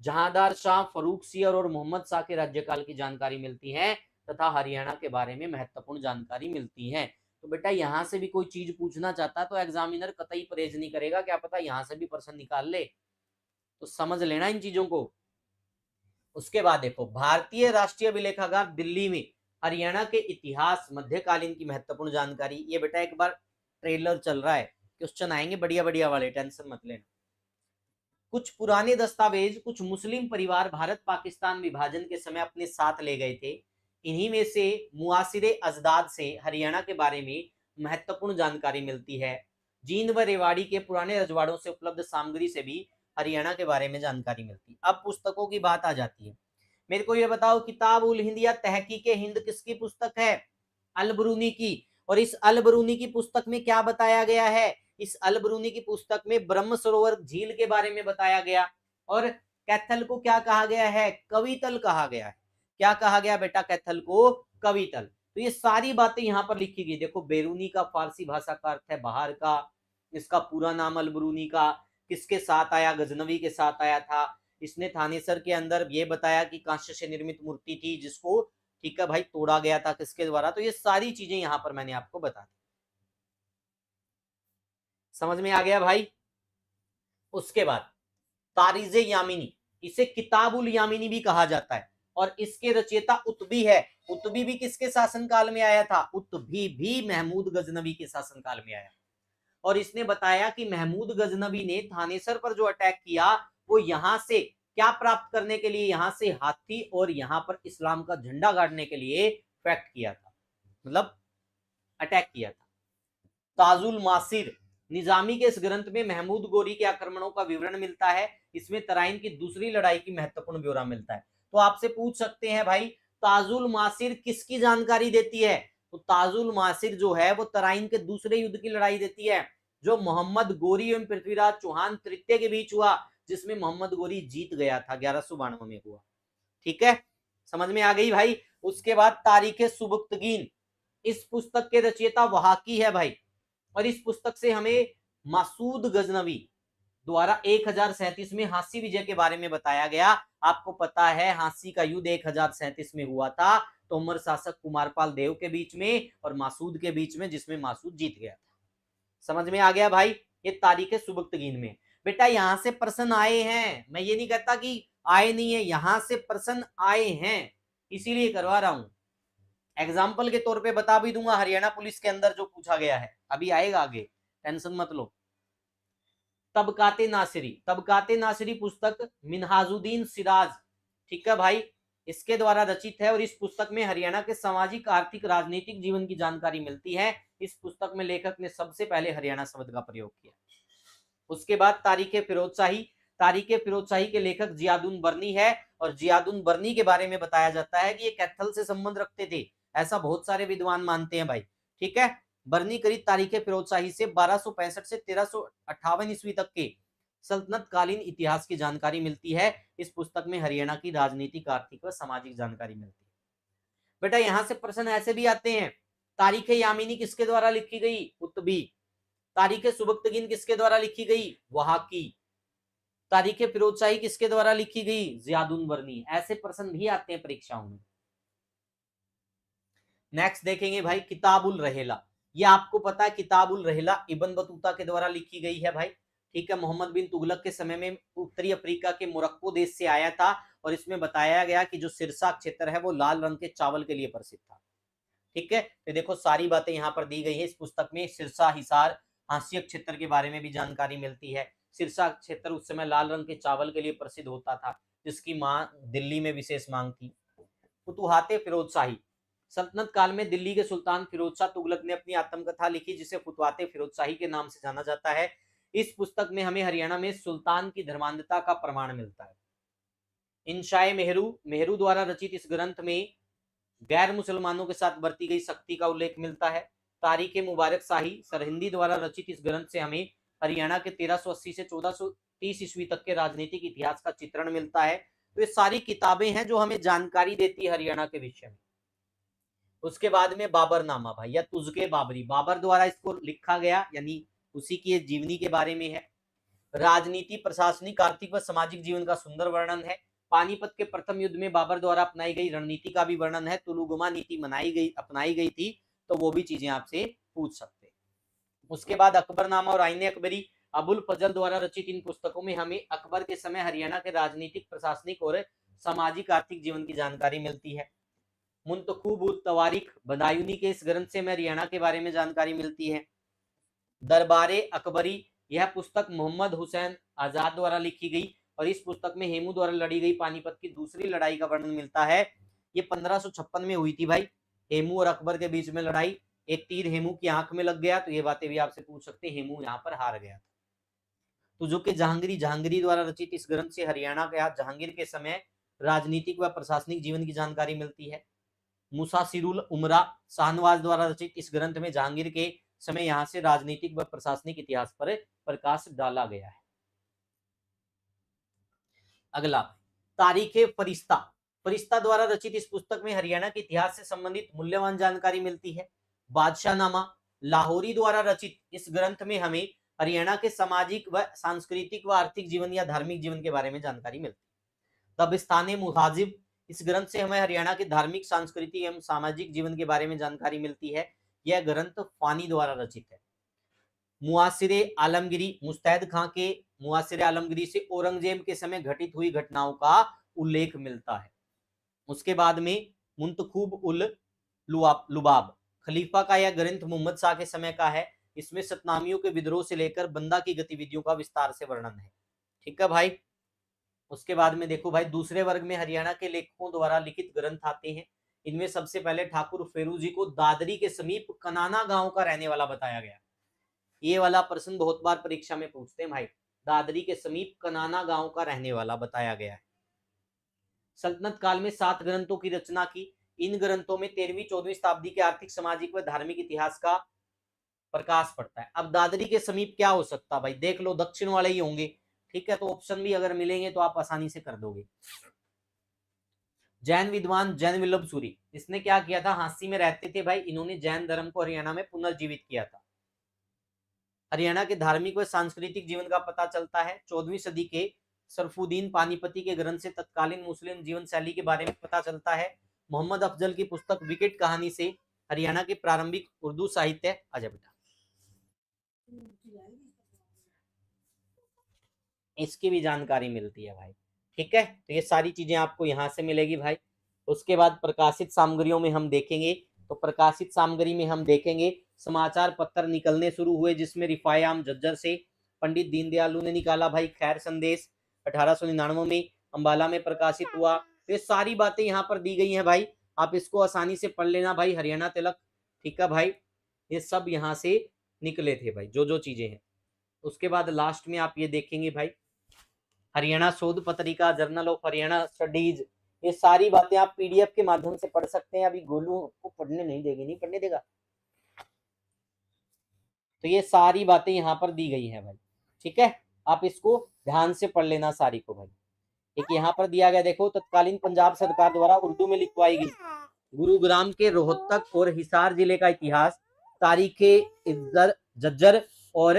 जहांदार शाह, फरूख सियर और मोहम्मद शाह के राज्यकाल की जानकारी मिलती है तथा हरियाणा के बारे में महत्वपूर्ण जानकारी मिलती है। तो बेटा यहां से भी कोई चीज पूछना चाहता है तो एग्जामिनर कतई परहेज नहीं करेगा, क्या पता यहां से भी प्रश्न निकाल ले, तो समझ लेना इन चीजों को। उसके बाद देखो, भारतीय राष्ट्रीय अभिलेखागार दिल्ली में हरियाणा के इतिहास, मध्यकालीन की महत्वपूर्ण जानकारी। ये बेटा एक बार ट्रेलर चल रहा है, क्वेश्चन आएंगे बढ़िया बढ़िया वाले, टेंशन मत लेना। कुछ पुराने दस्तावेज कुछ मुस्लिम परिवार भारत पाकिस्तान विभाजन के समय अपने साथ ले गए थे। इन्हीं में से मुआसिरे अजदाद से हरियाणा के बारे में महत्वपूर्ण जानकारी मिलती है। जींद व रेवाड़ी के पुराने रजवाड़ों से उपलब्ध सामग्री से भी हरियाणा के बारे में जानकारी मिलती है। अब पुस्तकों की बात आ जाती है। मेरे को ये बताओ, किताब उल हिंद या तहकीक हिंद किसकी पुस्तक है? अलबरूनी की। और इस अलबरूनी की पुस्तक में क्या बताया गया है? इस अलबरूनी की पुस्तक में ब्रह्म सरोवर झील के बारे में बताया गया। और कैथल को क्या कहा गया है? कवितल कहा गया है। क्या कहा गया बेटा? कैथल को कवितल। तो ये सारी बातें यहां पर लिखी गई। देखो, बेरूनी का फारसी भाषा का अर्थ है बाहर का। इसका पूरा नाम अलबरूनी का। किसके साथ आया? गजनवी के साथ आया था। इसने थानेसर के अंदर ये बताया कि कांस्य से निर्मित मूर्ति थी, जिसको, ठीक है भाई, तोड़ा गया था किसके द्वारा। तो ये सारी चीजें यहां पर मैंने आपको बता दी। समझ में आ गया भाई? उसके बाद तारीजे यामिनी, इसे किताबुल यामिनी भी कहा जाता है, और इसके रचयिता उत्बी है। उत्बी भी किसके शासनकाल में आया था? उत्बी भी महमूद गजनवी के शासनकाल में आया। और इसने बताया कि महमूद गजनवी ने थानेसर पर जो अटैक किया, वो यहां से क्या प्राप्त करने के लिए? यहां से हाथी और यहां पर इस्लाम का झंडा गाड़ने के लिए फैक्ट किया था, मतलब अटैक किया था। ताजुल मासिर, निजामी के इस ग्रंथ में महमूद गोरी के आक्रमणों का विवरण मिलता है। इसमें तराइन की दूसरी लड़ाई की महत्वपूर्ण ब्यौरा मिलता है। तो आपसे पूछ सकते हैं भाई, ताजुल मासिर किसकी जानकारी देती है? तो ताजुल मासिर जो है वो तराइन के दूसरे युद्ध की लड़ाई देती है, जो मोहम्मद गोरी एवं पृथ्वीराज चौहान तृतीय के बीच हुआ, जिसमें मोहम्मद गोरी जीत गया था, 1192 में हुआ। ठीक है, समझ में आ गई भाई? उसके बाद तारीख सुबुक्तगीन, इस पुस्तक के रचयिता वहाकी है भाई। और इस पुस्तक से हमें मासूद गजनवी द्वारा 1037 में हांसी विजय के बारे में बताया गया। आपको पता है हांसी का युद्ध 1037 में हुआ था, तोमर शासक कुमारपाल देव के बीच में और मासूद के बीच में, जिसमें मासूद जीत गया था। समझ में आ गया भाई? ये तारीख सुबुक्तगीन में। बेटा यहां से प्रश्न आए हैं, मैं ये नहीं कहता कि आए नहीं है, यहां से प्रश्न आए हैं, इसीलिए करवा रहा हूं। एग्जाम्पल के तौर पे बता भी दूंगा, हरियाणा पुलिस के अंदर जो पूछा गया है, अभी आएगा आगे, टेंशन मत लो। तबकाते नासिरी, तबकाते नासिरी पुस्तक मिनहाजुद्दीन सिराज, ठीक है भाई, इसके द्वारा रचित है। और इस पुस्तक में हरियाणा के सामाजिक, आर्थिक, राजनीतिक जीवन की जानकारी मिलती है। इस पुस्तक में लेखक ने सबसे पहले हरियाणा शब्द का प्रयोग किया। उसके बाद तारीख फिरोज शाही, तारीख फिरोज शाही के लेखक जियादुन बर्नी है। और जियादुन बर्नी के बारे में बताया जाता है कि ये कैथल से संबंध रखते थे, ऐसा बहुत सारे विद्वान मानते हैं भाई। ठीक है, बर्नी करीब तारीख फिरोज शाही से 1265 से 1358 ईस्वी तक के सल्तनत कालीन इतिहास की जानकारी मिलती है। इस पुस्तक में हरियाणा की राजनीतिक, आर्थिक व सामाजिक जानकारी मिलती है। बेटा यहां से प्रश्न ऐसे भी आते हैं तारीख यामिनी किसके द्वारा लिखी गई? कुतुबी। तारीख सुबक्तगीन किसके द्वारा लिखी गई? वहाकी। तारीख फिरोजशाही किसके द्वारा लिखी गई? जियादुन वर्नी। ऐसे प्रश्न भी आते हैं परीक्षाओं में। नेक्स्ट देखेंगे भाई किताबुल रहेला। ये आपको पता है किताबुल रहेला इब्न बतूता के द्वारा लिखी गई है भाई। ठीक है, मोहम्मद बिन तुगलक के समय में उत्तरी अफ्रीका के मोरक्को देश से आया था और इसमें बताया गया कि जो सिरसा क्षेत्र है वो लाल रंग के चावल के लिए प्रसिद्ध था। ठीक है, तो देखो सारी बातें यहाँ पर दी गई है इस पुस्तक में। सिरसा हिसार हांसिया क्षेत्र के बारे में भी जानकारी मिलती है। सिरसा क्षेत्र उस समय लाल रंग के चावल के लिए प्रसिद्ध होता था, जिसकी दिल्ली में विशेष मांग थी। फुतुहाते फिरोजशाही। सल्तनत काल में दिल्ली के सुल्तान फिरोज शाह तुगलक ने अपनी आत्मकथा लिखी जिसे फुतवाते फिरोजशाही के नाम से जाना जाता है। इस पुस्तक में हमें हरियाणा में सुल्तान की धर्मांधता का प्रमाण मिलता है। इंशाए मेहरू द्वारा रचित इस ग्रंथ में गैर मुसलमानों के साथ बरती गई सख्ती का उल्लेख मिलता है। तारीख मुबारक शाही सरहिंदी द्वारा रचित इस ग्रंथ से हमें हरियाणा के 1380 से 1430 ईस्वी तक के राजनीतिक इतिहास का चित्रण मिलता है। तो ये सारी किताबें हैं जो हमें जानकारी देती है हरियाणा के विषय में। उसके बाद में बाबरनामा भाई या तुज़के बाबरी, बाबर द्वारा इसको लिखा गया, यानी उसी की जीवनी के बारे में है। राजनीति, प्रशासनिक, आर्थिक व सामाजिक जीवन का सुंदर वर्णन है। पानीपत के प्रथम युद्ध में बाबर द्वारा अपनाई गई रणनीति का भी वर्णन है। तुलुगमा नीति अपनाई गई थी, तो वो भी चीजें आपसे पूछ सकते हैं। उसके बाद अकबरनामा और आईने अकबरी अबुल फजल द्वारा रचित इन पुस्तकों में हमें अकबर के समय हरियाणा के राजनीतिक, प्रशासनिक और सामाजिक आर्थिक जीवन की जानकारी मिलती है। मुंतखूब उत तवारीख बदायूनी के इस ग्रंथ से हमें हरियाणा के बारे में जानकारी मिलती है। दरबारे अकबरी, यह पुस्तक मोहम्मद हुसैन आजाद द्वारा लिखी गई और इस पुस्तक में हेमू द्वारा लड़ी गई पानीपत की दूसरी लड़ाई का वर्णन मिलता है। ये 1556 में हुई थी भाई, हेमू और अकबर के बीच में लड़ाई। एक तीर हेमू की आंख में लग गया, तो ये बातें भी आपसे पूछ सकते हैं, हेमू यहाँ पर हार गया। तो जो कि जहांगीरी द्वारा रचित इस ग्रंथ से हरियाणा का जहांगीर के समय राजनीतिक व प्रशासनिक जीवन की जानकारी मिलती है। मुसासिरुल उमरा शाहनवाज द्वारा रचित इस ग्रंथ में जहांगीर के समय यहाँ से राजनीतिक व प्रशासनिक इतिहास पर प्रकाश डाला गया है। अगला तारीखे फरिश्ता। फरिश्ता द्वारा रचित इस पुस्तक में हरियाणा के इतिहास से संबंधित मूल्यवान जानकारी मिलती है। बादशाहनामा लाहौरी द्वारा रचित इस ग्रंथ में हमें हरियाणा के सामाजिक व सांस्कृतिक व आर्थिक जीवन या धार्मिक जीवन के बारे में जानकारी मिलती है। दबिस्ताने मुहाजिब, इस ग्रंथ से हमें हरियाणा के धार्मिक, सांस्कृतिक एवं सामाजिक जीवन के बारे में जानकारी मिलती है। यह ग्रंथ फानी द्वारा रचित है। मुआसिरे आलमगिरी, मुस्तैद खां के मुआसिरे आलमगिरी से औरंगजेब के समय घटित हुई घटनाओं का उल्लेख मिलता है। उसके बाद में मुंतखूब उल लुबाब, खलीफा का यह ग्रंथ मोहम्मद शाह के समय का है। इसमें सतनामियों के विद्रोह से लेकर बंदा की गतिविधियों का विस्तार से वर्णन है। ठीक है भाई। उसके बाद में देखो भाई, दूसरे वर्ग में हरियाणा के लेखकों द्वारा लिखित ग्रंथ आते हैं। इनमें सबसे पहले ठाकुर फेरूजी को दादरी के समीप कनाना गांव का रहने वाला बताया गया। ये वाला प्रश्न बहुत बार परीक्षा में पूछते हैं भाई, दादरी के समीप कनाना गांव का रहने वाला बताया गया है। सल्तनत काल में 7 ग्रंथों की रचना की। इन ग्रंथों में 13वीं-14वीं शताब्दी के आर्थिक, सामाजिक व धार्मिक इतिहास का प्रकाश पड़ता है। अब दादरी के समीप क्या हो सकता भाई, देख लो दक्षिण वाले ही होंगे। ठीक है, तो ऑप्शन भी अगर मिलेंगे तो आप आसानी से कर दोगे। जैन विद्वान जैन विल्लभ सूरी, इसने क्या किया था, हांसी में रहते थे भाई, इन्होंने जैन धर्म को हरियाणा में पुनर्जीवित किया था। हरियाणा के धार्मिक व सांस्कृतिक जीवन का पता चलता है। 14वीं सदी के सरफुद्दीन पानीपती के ग्रंथ से तत्कालीन मुस्लिम जीवन शैली के बारे में पता चलता है। मोहम्मद अफजल की पुस्तक विकेट कहानी से हरियाणा के प्रारंभिक उर्दू साहित्य, आजा बेटा, इसकी भी जानकारी मिलती है भाई। ठीक है, तो ये सारी चीजें आपको यहाँ से मिलेगी भाई। उसके बाद प्रकाशित सामग्रियों में हम देखेंगे, तो प्रकाशित सामग्री में हम देखेंगे समाचार पत्र निकलने शुरू हुए, जिसमें रिफायाम झज्जर से पंडित दीनदयालु ने निकाला भाई। खैर संदेश 1899 में अंबाला में प्रकाशित हुआ। तो ये सारी बातें यहाँ पर दी गई हैं भाई, आप इसको आसानी से पढ़ लेना भाई। हरियाणा तिलक, ठीक है भाई, ये सब यहाँ से निकले थे भाई, जो जो चीजें हैं। उसके बाद लास्ट में आप ये देखेंगे भाई, हरियाणा शोध पत्रिका, जर्नल ऑफ हरियाणा स्टडीज, ये सारी बातें आप पीडीएफ के माध्यम से पढ़ सकते हैं। अभी गोलू को पढ़ने नहीं देगी, नहीं पढ़ने देगा। तो ये सारी बातें यहाँ पर दी गई हैं भाई। ठीक है, आप इसको ध्यान से पढ़ लेना सारी को भाई। एक यहाँ पर दिया गया, देखो, तत्कालीन पंजाब सरकार द्वारा उर्दू में लिखवाई गई गुरुग्राम के रोहतक और हिसार जिले का इतिहास, तारीखे इज्जर जज्जर और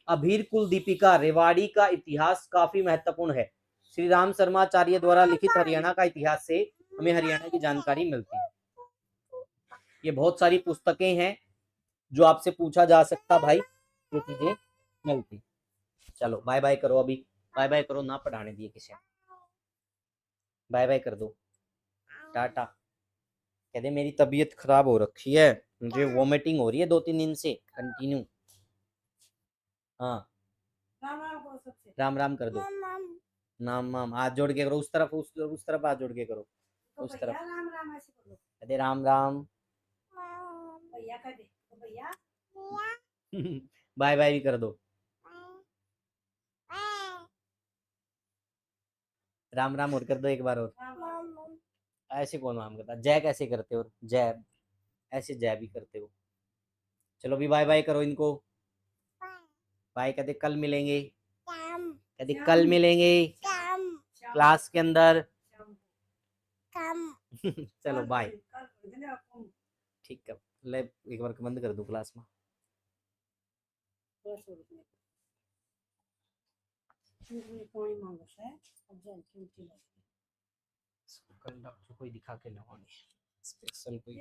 अभीर कुल दीपिका रेवाड़ी का इतिहास काफी महत्वपूर्ण है। श्री राम शर्माचार्य द्वारा लिखित हरियाणा का इतिहास से हमें हरियाणा की जानकारी मिलती है। ये बहुत सारी पुस्तकें हैं जो आपसे पूछा जा सकता भाई, ये चीजें मिलती। चलो बाय बाय करो, अभी बाय बाय करो, ना पढ़ाने दिए किसी, बाय बाय कर दो, टाटा। कहते मेरी तबीयत खराब हो रखी है, मुझे वॉमिटिंग हो रही है 2-3 दिन से कंटिन्यू। हाँ राम राम कर दो, नाम नाम हाथ जोड़ के करो, उस तरफ हाथ जोड़ के करो, उस तरफ। कहते राम राम, बाय बाय भी कर दो, राम राम और कर दो एक बार और। ऐसे कौन नाम करता, जय कैसे करते हो, जय ऐसे जय भी करते हो। चलो भी बाय बाय करो इनको, बाय। कहते कल मिलेंगे, कहते कल मिलेंगे क्लास के अंदर। चलो बाय, ठीक है। ले एक बार बंद कर दो क्लास में। कल डॉक्टर कोई दिखा के लगाओगे स्पेशल कोई।